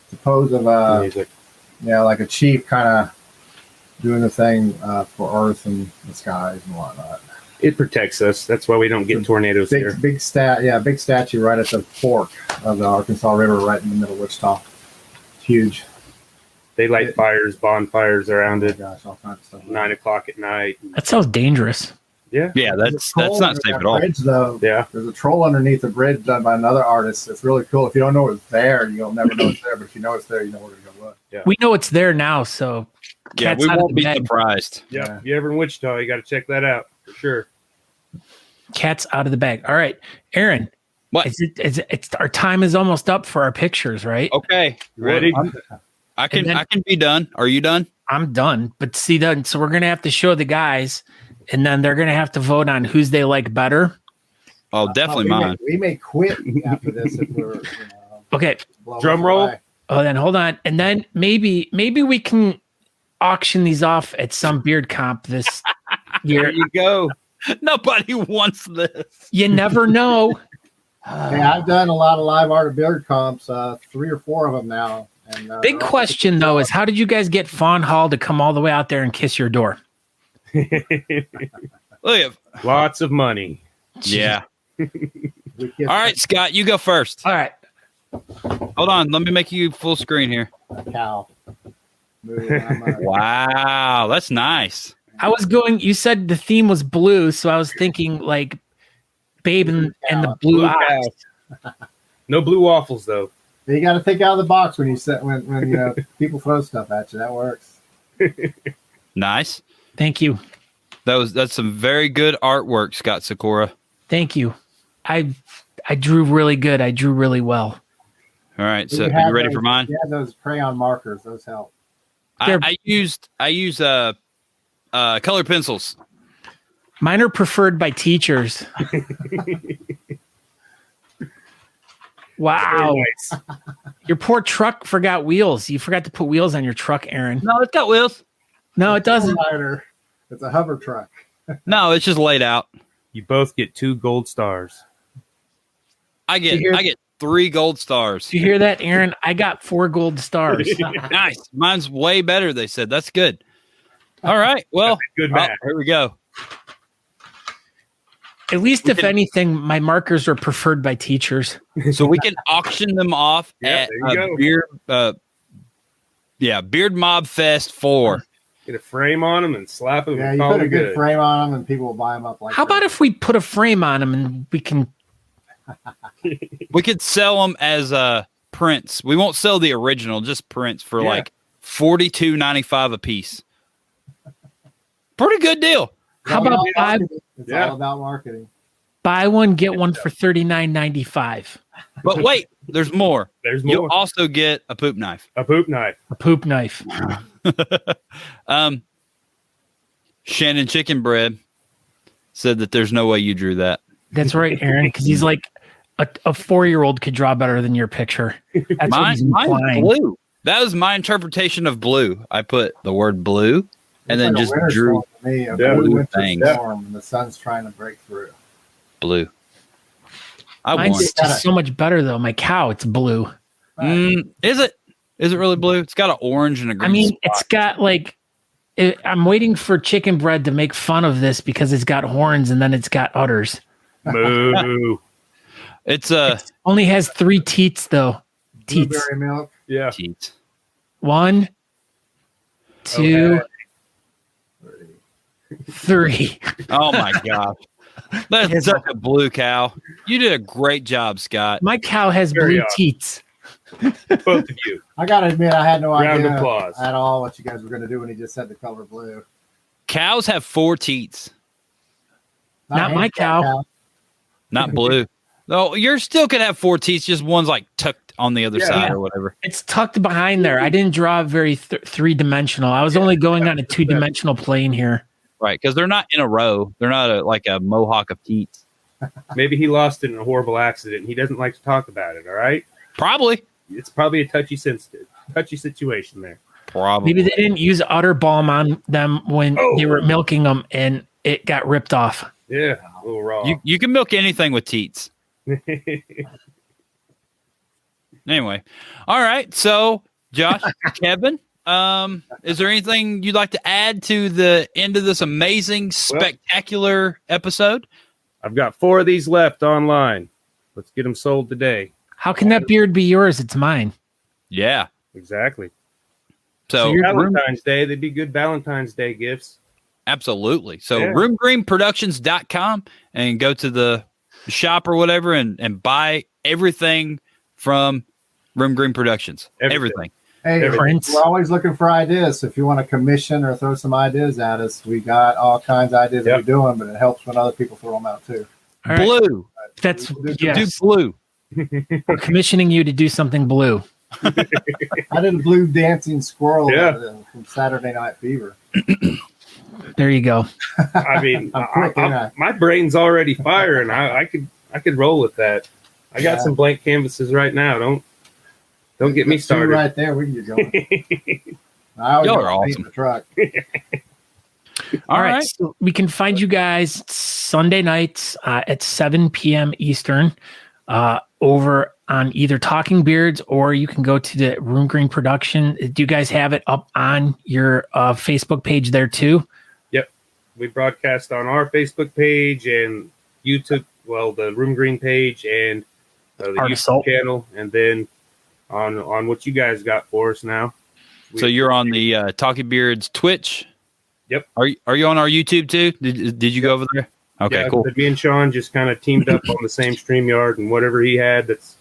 It's a pose of like a chief kind of doing the thing for earth and the skies and whatnot. It protects us. That's why we don't get tornadoes here. Big statue right at the fork of the Arkansas River, right in the middle of Wichita. It's huge. They light bonfires around it. Gosh, all kinds of stuff. 9 o'clock at night. That sounds dangerous. Yeah, that's not safe at all. Bridge, though. Yeah, there's a troll underneath the bridge done by another artist. It's really cool. If you don't know it's there, you'll never know it's there. But if you know it's there, you know where to go look. Yeah. We know it's there now, so yeah, we won't be surprised. Yeah, if you're ever in Wichita, you got to check that out for sure. Cat's out of the bag. All right, Aaron. What? It's our time is almost up for our pictures, right? Okay, ready? I can be done. Are you done? I'm done. But see, so we're gonna have to show the guys. And then they're going to have to vote on whose they like better. Oh, definitely mine. We may quit after this if we're okay. Drum roll. Oh, then hold on. And then maybe we can auction these off at some beard comp this year. There you go. Nobody wants this. You never know. Hey, I've done a lot of live art at beard comps, 3 or 4 of them now. And, big question, though, is how did you guys get Fawn Hall to come all the way out there and kiss your door? Look, lots of money. Yeah. All right, Scott, you go first. All right. Hold on. Let me make you full screen here. Cow. Wow, that's nice. You said the theme was blue, so I was thinking like Babe and the blue eyes. No blue waffles, though. You got to think out of the box when people throw stuff at you. That works. Nice. Thank you. That's some very good artwork, Scott Sakura. Thank you. I drew really good. I drew really well. All right, so are you ready for mine? Yeah, those crayon markers. Those help. I use color pencils. Mine are preferred by teachers. Wow. Nice. Your poor truck forgot wheels. You forgot to put wheels on your truck, Aaron. No, it's got wheels. No, it doesn't. It's a hover truck. No, it's just laid out. You both get 2 gold stars. I get 3 gold stars. Did you hear that, Aaron? I got 4 gold stars. Nice. Mine's way better, they said. That's good. All right. Well, Good math. here we go. At least, if anything, my markers are preferred by teachers. So we can auction them off at there you Beard Mob Fest 4. Get a frame on them and slap them. Yeah, and you call put a them good frame on them, and people will buy them up like. How about if we put a frame on them and we can? We could sell them as prints. We won't sell the original, just prints for like $42.95 a piece. Pretty good deal. How about It's all about marketing. buy one get one for $39.95? But wait, there's more. There's more. You'll also get a poop knife. A poop knife. A poop knife. Shannon Chicken Bread said that there's no way you drew that. That's right, Aaron, because he's like a 4-year-old could draw better than your picture. That's what he's Mine's implying. blue. That was my interpretation of blue. I put the word blue and then just drew A blue blue winter things. storm, and the sun's trying to break through. blue. I Mine's won. just so much better though. My cow, it's blue. Is it? Is it really blue? It's got an orange and a green. I mean, spot. it's got like. I'm waiting for Chicken Bread to make fun of this because it's got horns and then it's got udders. Moo. It's Only has 3 teats though. Teats. Blueberry milk. Yeah. teats. 1, 2, Okay. 3. Oh my gosh. That's such a blue cow. You did a great job, Scott. My cow has Very blue awesome. teats. Both of you. I gotta admit, I had no Round of idea applause. at all what you guys were gonna do when he just said the color blue. Cows have 4 teats, Not my cow. not blue. No, yours still could have 4 teats, just one's like tucked on the other side Yeah. or whatever. It's tucked behind there. I didn't draw very 3-dimensional. I was only going on a 2-dimensional plane here. Right, because they're not in a row. They're not like a mohawk of teats. Maybe he lost it in a horrible accident. And he doesn't like to talk about it. All right. Probably. It's probably a touchy situation there. Probably. Maybe they didn't use udder balm on them when they were milking them and it got ripped off. Yeah. A little raw. You can milk anything with teats. Anyway. All right. So, Josh, Kevin, is there anything you'd like to add to the end of this amazing, spectacular episode? I've got 4 of these left online. Let's get them sold today. How can that beard be yours? It's mine. Yeah. Exactly. So, Valentine's Day, they'd be good Valentine's Day gifts. absolutely. So, Yeah. roomgreenproductions.com and go to the shop or whatever and buy everything from Room Green Productions. Everything. Hey, Prince. we're always looking for ideas. So if you want to commission or throw some ideas at us, we got all kinds of ideas that we're doing, but it helps when other people throw them out too. All right. Blue. That's Do yes. blue. We're commissioning you to do something blue. I did a blue dancing squirrel from Saturday Night Fever. There you go. I mean, I'm quick, ain't I? my brain's already firing. I could roll with that. I got some blank canvases right now. Don't get me Two started. right there. We can get going. I always Y'all got are to paint awesome. the truck. All right. So we can find you guys Sunday nights at 7 p.m. Eastern over on either Talking Beards or you can go to the Room Green Production. Do you guys have it up on your Facebook page there too? Yep. We broadcast on our Facebook page and YouTube, the Room Green page and the Art YouTube Assault. channel, and then on what you guys got for us now. So you're on the Talking Beards Twitch. Yep. Are you on our YouTube too? Did you go over there? Okay, Yeah, cool. but me and Sean just kind of teamed up on the same StreamYard, and whatever he had that's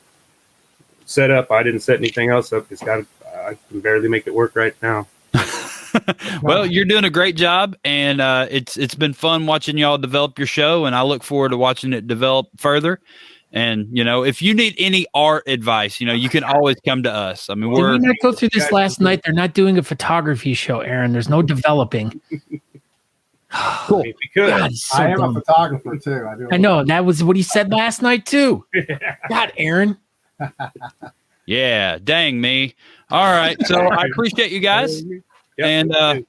set up, I didn't set anything else up because I can barely make it work right now. Well, you're doing a great job, and it's been fun watching y'all develop your show, and I look forward to watching it develop further. And if you need any art advice, you can always come to us. I mean, Did we not go through this last night? They're not doing a photography show, Aaron. There's no developing. cool. If you could. God, it's so I am dumb. a photographer too. I know that was what he said last night too. God, Aaron. Yeah, dang me. All right, so I appreciate you guys. Yep. And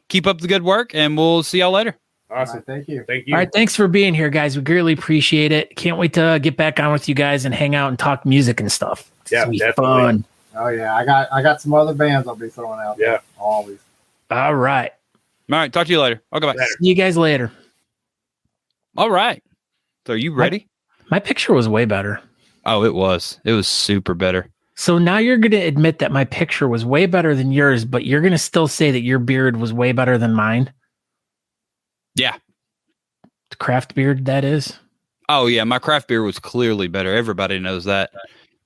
keep up the good work, and we'll see y'all later. Awesome. Right, thank you. Thank you. All right, thanks for being here, guys. We greatly appreciate it. Can't wait to get back on with you guys and hang out and talk music and stuff. Yeah, It's definitely. fun. Oh yeah, I got some other bands I'll be throwing out. Yeah. there, always. All right. All right, talk to you later. Okay, bye. Later. See you guys later. All right. So are you ready? My picture was way better. Oh, it was. It was super better. So now you're going to admit that my picture was way better than yours, but you're going to still say that your beard was way better than mine? Yeah. The craft beard, that is? Oh, yeah. My craft beer was clearly better. Everybody knows that.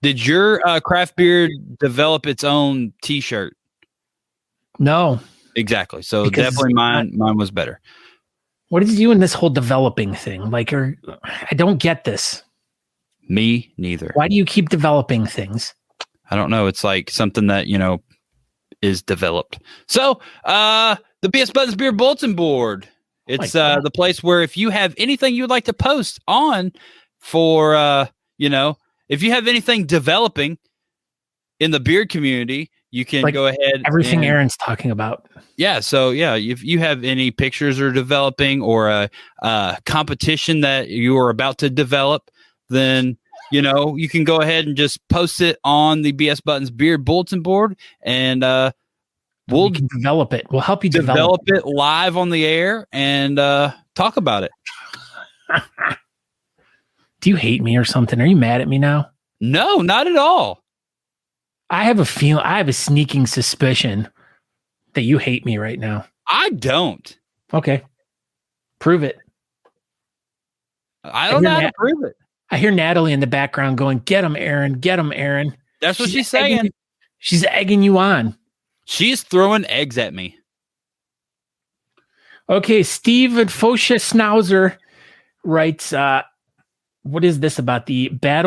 Did your craft beer develop its own T-shirt? No. Exactly. So Because definitely mine was better. What is you in this whole developing thing? I don't get this. Me neither. Why do you keep developing things? I don't know. It's like something that, is developed. So the BS Buttons Beer Bulletin Board. It's the place where if you have anything you'd like to post on for, if you have anything developing in the beard community, you can go ahead. Everything Aaron's talking about. Yeah. So, if you have any pictures are developing or a competition that you are about to develop, then, you can go ahead and just post it on the BS Buttons Beard Bulletin Board, and we'll develop it. We'll help you develop it live on the air and talk about it. Do you hate me or something? Are you mad at me now? No, not at all. I have a sneaking suspicion that you hate me right now. I don't. Okay. Prove it. I don't know how to prove it. I hear Natalie in the background going, "Get him, Aaron. Get him, Aaron." That's what she's saying. She's egging you on. She's throwing eggs at me. Okay, Steve and Fosha Schnauzer writes, what is this about the Bad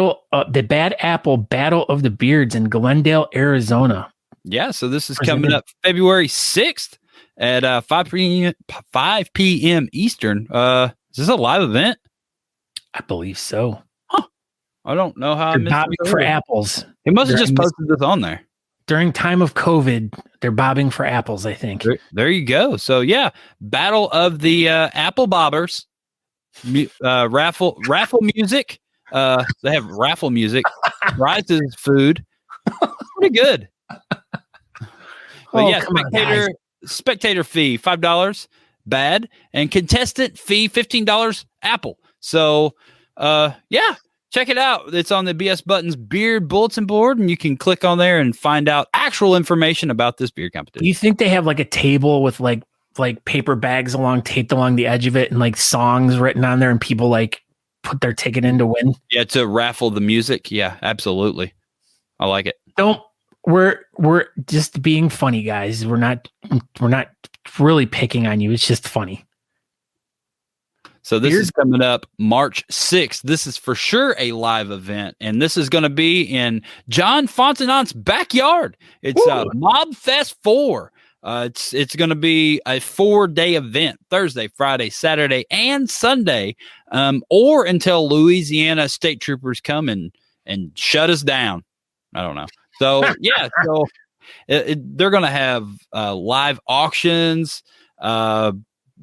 Apple Battle of the Beards in Glendale, Arizona? Yeah, so this is coming up February 6th at 5 p.m. Eastern. Is this a live event? I believe so. Huh. I don't know how I missed bobbing for apples. He must have just posted this on there. During time of COVID, they're bobbing for apples, I think. There you go. So, yeah, Battle of the Apple Bobbers. Raffle music. They have raffle music. Prizes, food. Pretty good. But spectator fee $5, bad, and contestant fee $15, Apple. So, check it out. It's on the BS Buttons Beard Bulletin Board, and you can click on there and find out actual information about this beard competition. Do you think they have like a table with like paper bags taped along the edge of it and like songs written on there, and people like put their ticket in to win? Yeah, to raffle the music. Yeah, absolutely. I like it. We're just being funny, guys. We're not really picking on you. It's just funny. So this is coming up March 6th. This is for sure a live event, and this is going to be in John Fontenot's backyard. It's Mob Fest 4. It's going to be a 4-day event, Thursday, Friday, Saturday, and Sunday, or until Louisiana state troopers come and shut us down. I don't know. So, they're going to have live auctions,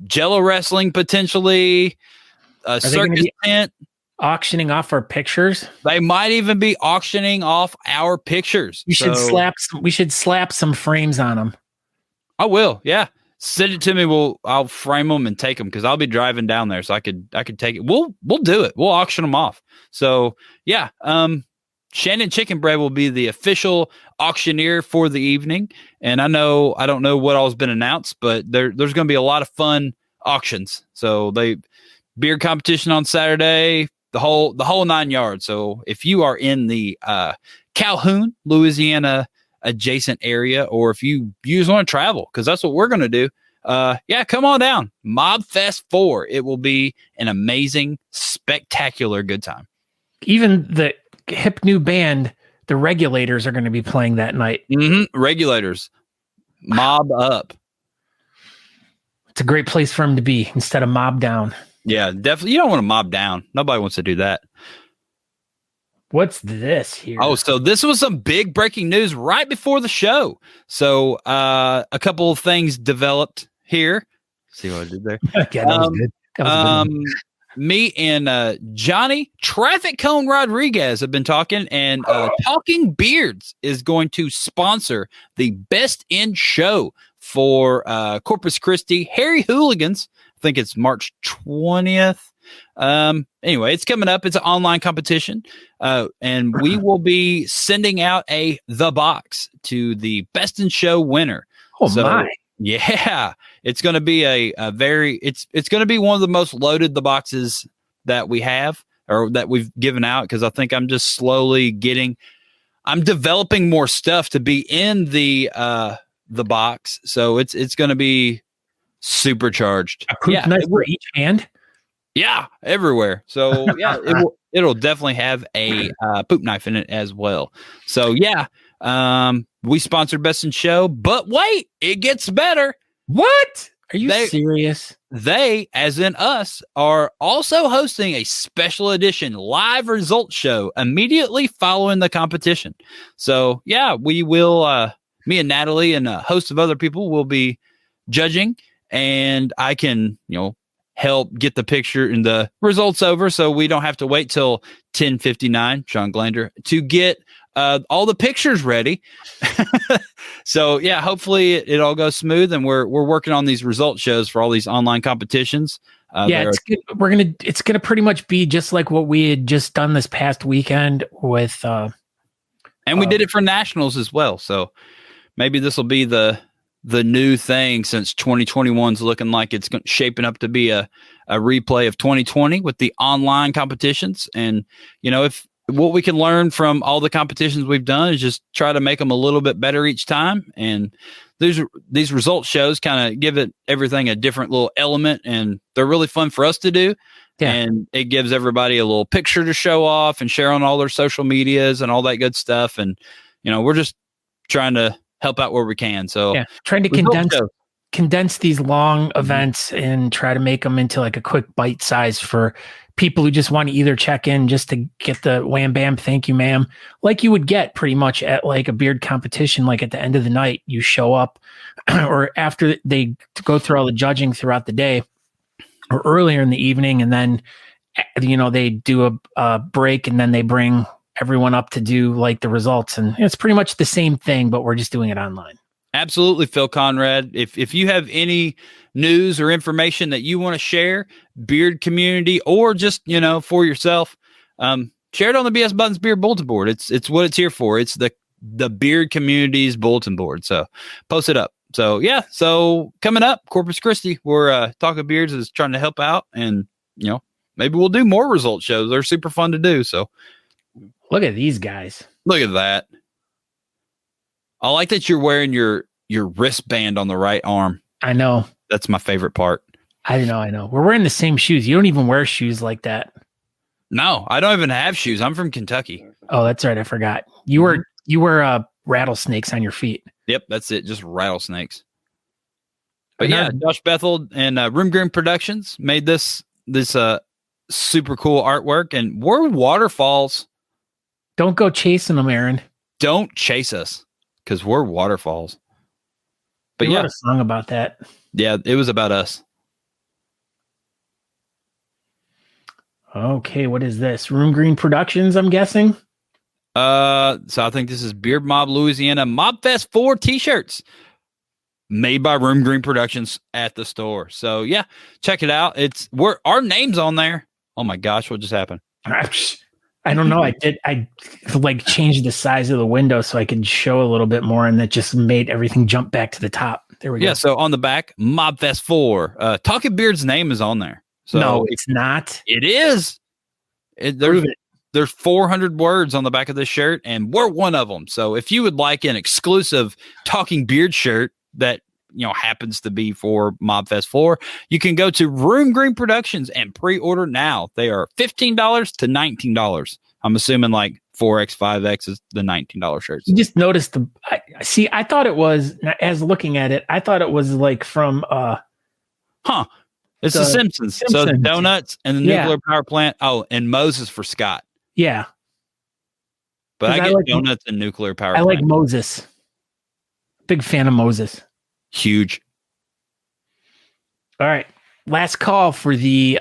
Jello wrestling potentially, a circus tent. Auctioning off our pictures. They might even be auctioning off our pictures. We should slap some frames on them. I will. Yeah. Send it to me. I'll frame them and take them because I'll be driving down there, so I could take it. We'll do it. We'll auction them off. So yeah. Shannon Chicken Bread will be the official auctioneer for the evening. And I don't know what all's been announced, but there's going to be a lot of fun auctions. So beer competition on Saturday, the whole 9 yards. So if you are in the Calhoun, Louisiana adjacent area, or if you just want to travel, because that's what we're going to do. Come on down. Mob Fest 4. It will be an amazing, spectacular good time. Even the hip new band, the Regulators, are going to be playing that night. Mm-hmm. Regulators. Mob up. It's a great place for them to be instead of mob down. Yeah, definitely. You don't want to mob down. Nobody wants to do that. What's this here? Oh, so this was some big breaking news right before the show. So a couple of things developed here. See what I did there? Yeah, that was good. That was a good one. Me and Johnny Traffic Cone Rodriguez have been talking, and Talking Beards is going to sponsor the Best in Show for Corpus Christi Harry Hooligans. I think it's March 20th. Anyway, it's coming up. It's an online competition, and we will be sending out the box to the Best in Show winner. Oh, my. Yeah, it's going to be it's going to be one of the most loaded the boxes that we have or that we've given out, because I think I'm just slowly I'm developing more stuff to be in the box, so it's going to be supercharged. A poop knife for each hand. Yeah, everywhere. So yeah, it'll definitely have a poop knife in it as well. So yeah. We sponsored Best in Show, but wait, it gets better. What? Are you serious? They, as in us, are also hosting a special edition live results show immediately following the competition. So yeah, we will, me and Natalie and a host of other people will be judging, and I can, help get the picture and the results over, so we don't have to wait till 10:59, Sean Glander, to get all the pictures ready. So yeah, hopefully it all goes smooth, and we're working on these result shows for all these online competitions. It's gonna pretty much be just like what we had just done this past weekend with, and we did it for nationals as well. So maybe this will be the new thing, since 2021's looking like it's shaping up to be a replay of 2020 with the online competitions. And if what we can learn from all the competitions we've done is just try to make them a little bit better each time. And these result shows kind of give everything a different little element, and they're really fun for us to do. Yeah. And it gives everybody a little picture to show off and share on all their social medias and all that good stuff. And, we're just trying to help out where we can. So yeah, trying to condense these long events and try to make them into like a quick bite size for people who just want to either check in just to get the wham bam thank you ma'am, like you would get pretty much at like a beard competition. Like at the end of the night, you show up or after they go through all the judging throughout the day or earlier in the evening, and then they do a break, and then they bring everyone up to do like the results, and it's pretty much the same thing, but we're just doing it online. Absolutely, Phil Conrad. If you have any news or information that you want to share, beard community, or just for yourself, share it on the BS Buttons Beard Bulletin Board. It's what it's here for. It's the beard community's bulletin board. So post it up. So yeah. So coming up, Corpus Christi, we're Talking Beards is trying to help out, and maybe we'll do more result shows. They're super fun to do. So. Look at these guys. Look at that. I like that you're wearing your wristband on the right arm. I know. That's my favorite part. I know. We're wearing the same shoes. You don't even wear shoes like that. No, I don't even have shoes. I'm from Kentucky. Oh, that's right. I forgot. You wear rattlesnakes on your feet. Yep, that's it. Just rattlesnakes. But yeah, Josh Bethel and Room Green Productions made this super cool artwork, and we're waterfalls. Don't go chasing them, Aaron. Don't chase us, because we're waterfalls. But you wrote a song about that. Yeah, it was about us. Okay, what is this? Room Green Productions, I'm guessing? So I think this is Beard Mob Louisiana Mob Fest 4 t-shirts made by Room Green Productions at the store. So yeah, check it out. Our name's on there. Oh my gosh, what just happened? I don't know. I changed the size of the window so I could show a little bit more, and that just made everything jump back to the top. There we go. Yeah. So on the back, Mob Fest 4, Talking Beard's name is on there. So no, it's not. It is. There's 400 words on the back of this shirt, and we're one of them. So if you would like an exclusive Talking Beard shirt that happens to be for Mob Fest 4, you can go to Room Green Productions and pre-order now. They are $15 to $19. I'm assuming like 4X, 5X is the $19 shirts. You just noticed I thought it was, as looking at it, I thought it was like from it's the Simpsons. So the donuts and the nuclear power plant. Oh, and Moses for Scott. Yeah. but I 'Cause get like- donuts and nuclear power. I like plant. Moses. Big fan of Moses. Huge. All right. Last call for the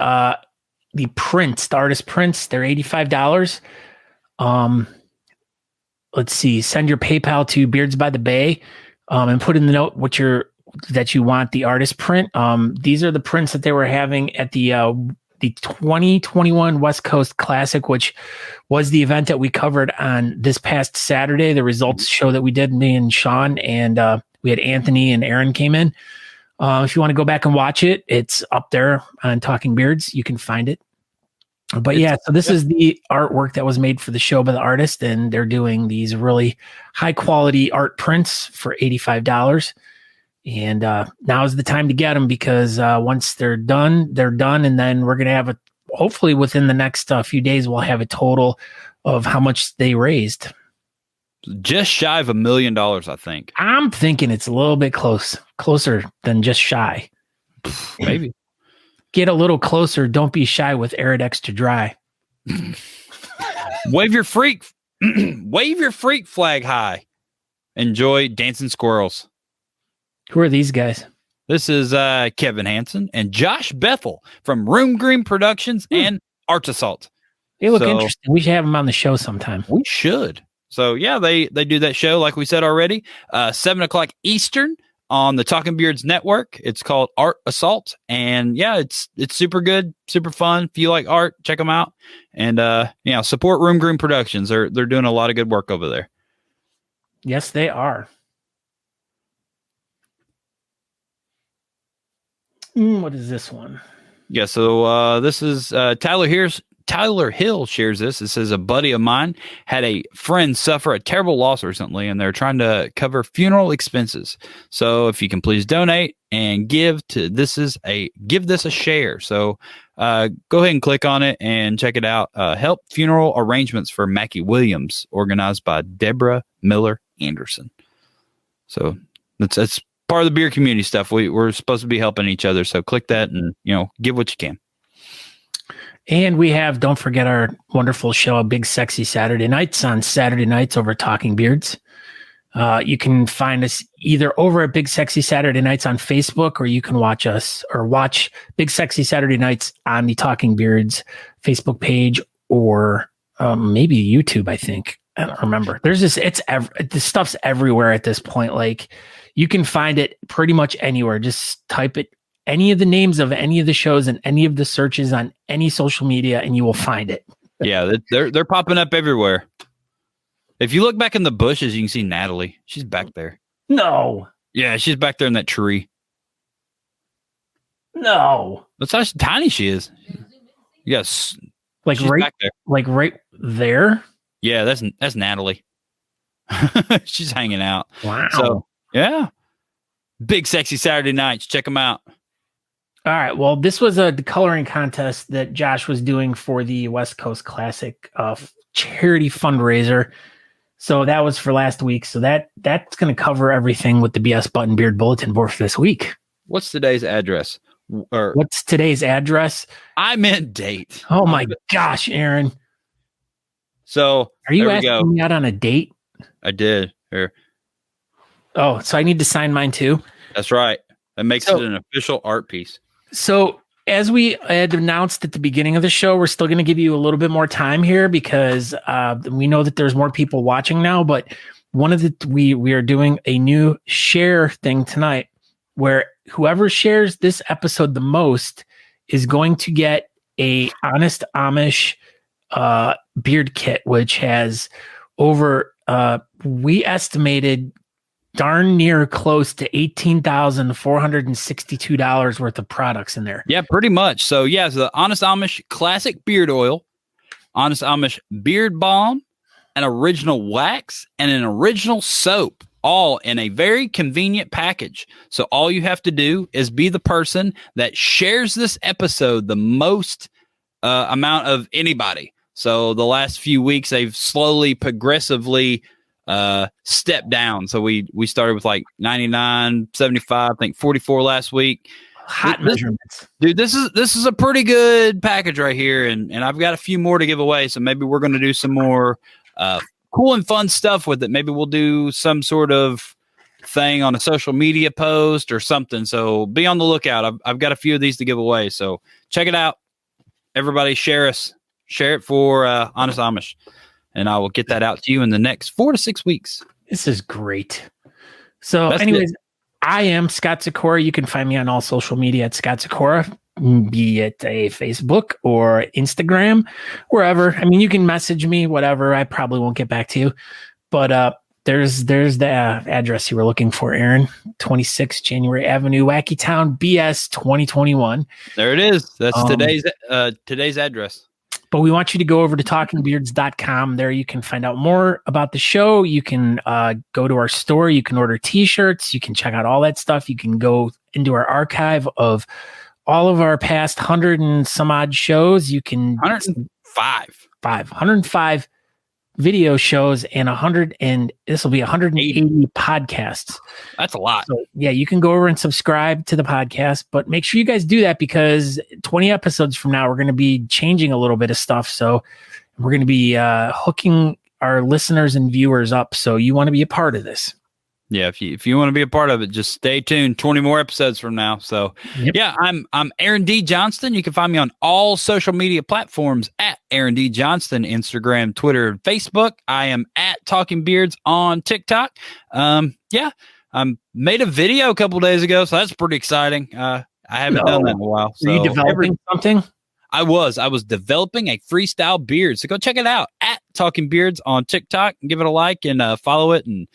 prints, the artist prints. They're $85. Let's see. Send your PayPal to Beards by the Bay, and put in the note that you want the artist print. These are the prints that they were having at the 2021 West Coast Classic, which was the event that we covered on this past Saturday. The results show that we did, me and Sean, and we had Anthony and Aaron came in. If you want to go back and watch it, it's up there on Talking Beards. You can find it. But yeah, so this is the artwork that was made for the show by the artist, and they're doing these really high quality art prints for $85. And now is the time to get them, because once they're done. And then we're going to have hopefully within the next few days, we'll have a total of how much they raised. Just shy of $1 million, I think. I'm thinking it's a little bit closer than just shy. Maybe. Get a little closer. Don't be shy with Arid Extra Dry. Wave your freak flag high. Enjoy dancing squirrels. Who are these guys? This is Kevin Hansen and Josh Bethel from Room Green Productions and Arts Assault. They look interesting. We should have them on the show sometime. We should. So yeah, they do that show like we said already. 7:00 Eastern on the Talking Beards Network. It's called Art Assault, and yeah, it's super good, super fun. If you like art, check them out, and support Room Green Productions. They're doing a lot of good work over there. Yes, they are. What is this one? Yeah, so this is Tyler Hill shares this. It says a buddy of mine had a friend suffer a terrible loss recently, and they're trying to cover funeral expenses. So if you can please donate and give this a share. So go ahead and click on it and check it out. Help funeral arrangements for Mackie Williams, organized by Deborah Miller Anderson. So that's part of the beer community stuff. We're supposed to be helping each other. So click that and give what you can. And we have, don't forget our wonderful show, Big Sexy Saturday Nights on Saturday nights over Talking Beards. You can find us either over at Big Sexy Saturday Nights on Facebook, or you can watch Big Sexy Saturday Nights on the Talking Beards Facebook page, or maybe YouTube, I think. I don't remember. There's this stuff's everywhere at this point. Like, you can find it pretty much anywhere. Just type it, any of the names of any of the shows and any of the searches on any social media, and you will find it. Yeah, they're popping up everywhere. If you look back in the bushes, you can see Natalie. She's back there. No. Yeah, she's back there in that tree. No. That's how tiny she is. Yes. Like she's right back there. Like right there? Yeah, that's Natalie. She's hanging out. Wow. So, yeah. Big Sexy Saturday Nights. Check them out. All right. Well, this was the coloring contest that Josh was doing for the West Coast Classic charity fundraiser. So that was for last week. So that's going to cover everything with the BS Button Beard Bulletin Board for this week. What's today's address? What's today's address? I meant date. Oh my gosh, Aaron. So are you asking me out on a date? I did. Here. Oh, so I need to sign mine too? That's right. That makes it an official art piece. So as we had announced at the beginning of the show, we're still going to give you a little bit more time here, because we know that there's more people watching now. But we are doing a new share thing tonight, where whoever shares this episode the most is going to get a Honest Amish beard kit, which has over we estimated darn near close to $18,462 worth of products in there. Yeah, pretty much. So yeah, so the Honest Amish Classic Beard Oil, Honest Amish Beard Balm, an original wax, and an original soap, all in a very convenient package. So all you have to do is be the person that shares this episode the most amount of anybody. So the last few weeks, they've slowly, progressively step down. So we started with like 99, 75, I think 44 last week. Hot measurements. Dude, this is a pretty good package right here, and I've got a few more to give away, so maybe we're going to do some more cool and fun stuff with it. Maybe we'll do some sort of thing on a social media post or something. So be on the lookout. I've got a few of these to give away. So check it out. Everybody share us. Share it for Honest Amish. And I will get that out to you in the next 4 to 6 weeks. This is great. So anyways, I am Scott Sikora. You can find me on all social media at Scott Sikora, be it a Facebook or Instagram, wherever. I mean, you can message me, whatever. I probably won't get back to you. But there's the address you were looking for, Aaron. 26 January Avenue, Wacky Town, BS 2021. There it is. That's today's address. But we want you to go over to talkingbeards.com. There you can find out more about the show. You can go to our store. You can order t-shirts. You can check out all that stuff. You can go into our archive of all of our past 100 and some odd shows. You can 105 video shows and 180 podcasts. That's a lot. So, yeah, you can go over and subscribe to the podcast, but make sure you guys do that because 20 episodes from now, we're going to be changing a little bit of stuff. So we're going to be hooking our listeners and viewers up. So you want to be a part of this. Yeah, if you want to be a part of it, just stay tuned. 20 more episodes from now. So, Yeah, I'm Aaron D. Johnston. You can find me on all social media platforms at Aaron D. Johnston, Instagram, Twitter, Facebook. I am at Talking Beards on TikTok. I made a video a couple days ago, so that's pretty exciting. I haven't done that in a while. So are you developing something? I was developing a freestyle beard. So go check it out at Talking Beards on TikTok and give it a like and follow it and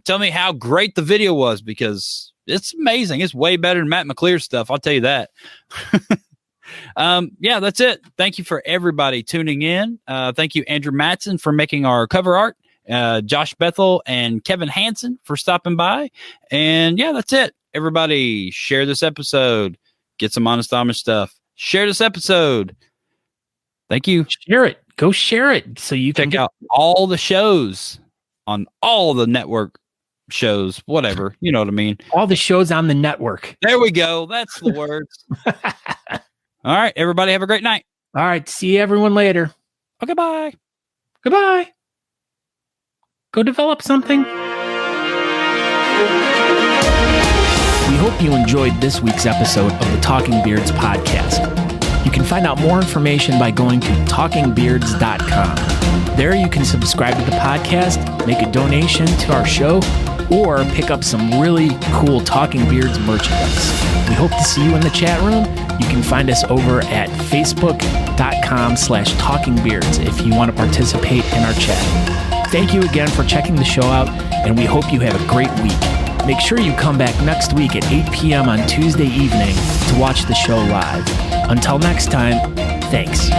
tell me how great the video was because it's amazing. It's way better than Matt McClear's stuff. I'll tell you that. That's it. Thank you for everybody tuning in. Thank you, Andrew Matson, for making our cover art. Josh Bethel and Kevin Hansen for stopping by. And that's it. Everybody share this episode. Get some Honest Amish stuff. Share this episode. Thank you. Share it. Go share it so you can check out all the shows on all the network shows, whatever. You know what I mean? All the shows on the network. There we go. That's the words. All right. Everybody have a great night. All right. See everyone later. Okay. Bye. Goodbye. Go develop something. We hope you enjoyed this week's episode of the Talking Beards podcast. You can find out more information by going to talkingbeards.com. There you can subscribe to the podcast, make a donation to our show, or pick up some really cool Talking Beards merchandise. We hope to see you in the chat room. You can find us over at facebook.com/talkingbeards if you want to participate in our chat. Thank you again for checking the show out, and we hope you have a great week. Make sure you come back next week at 8 p.m. on Tuesday evening to watch the show live. Until next time, thanks.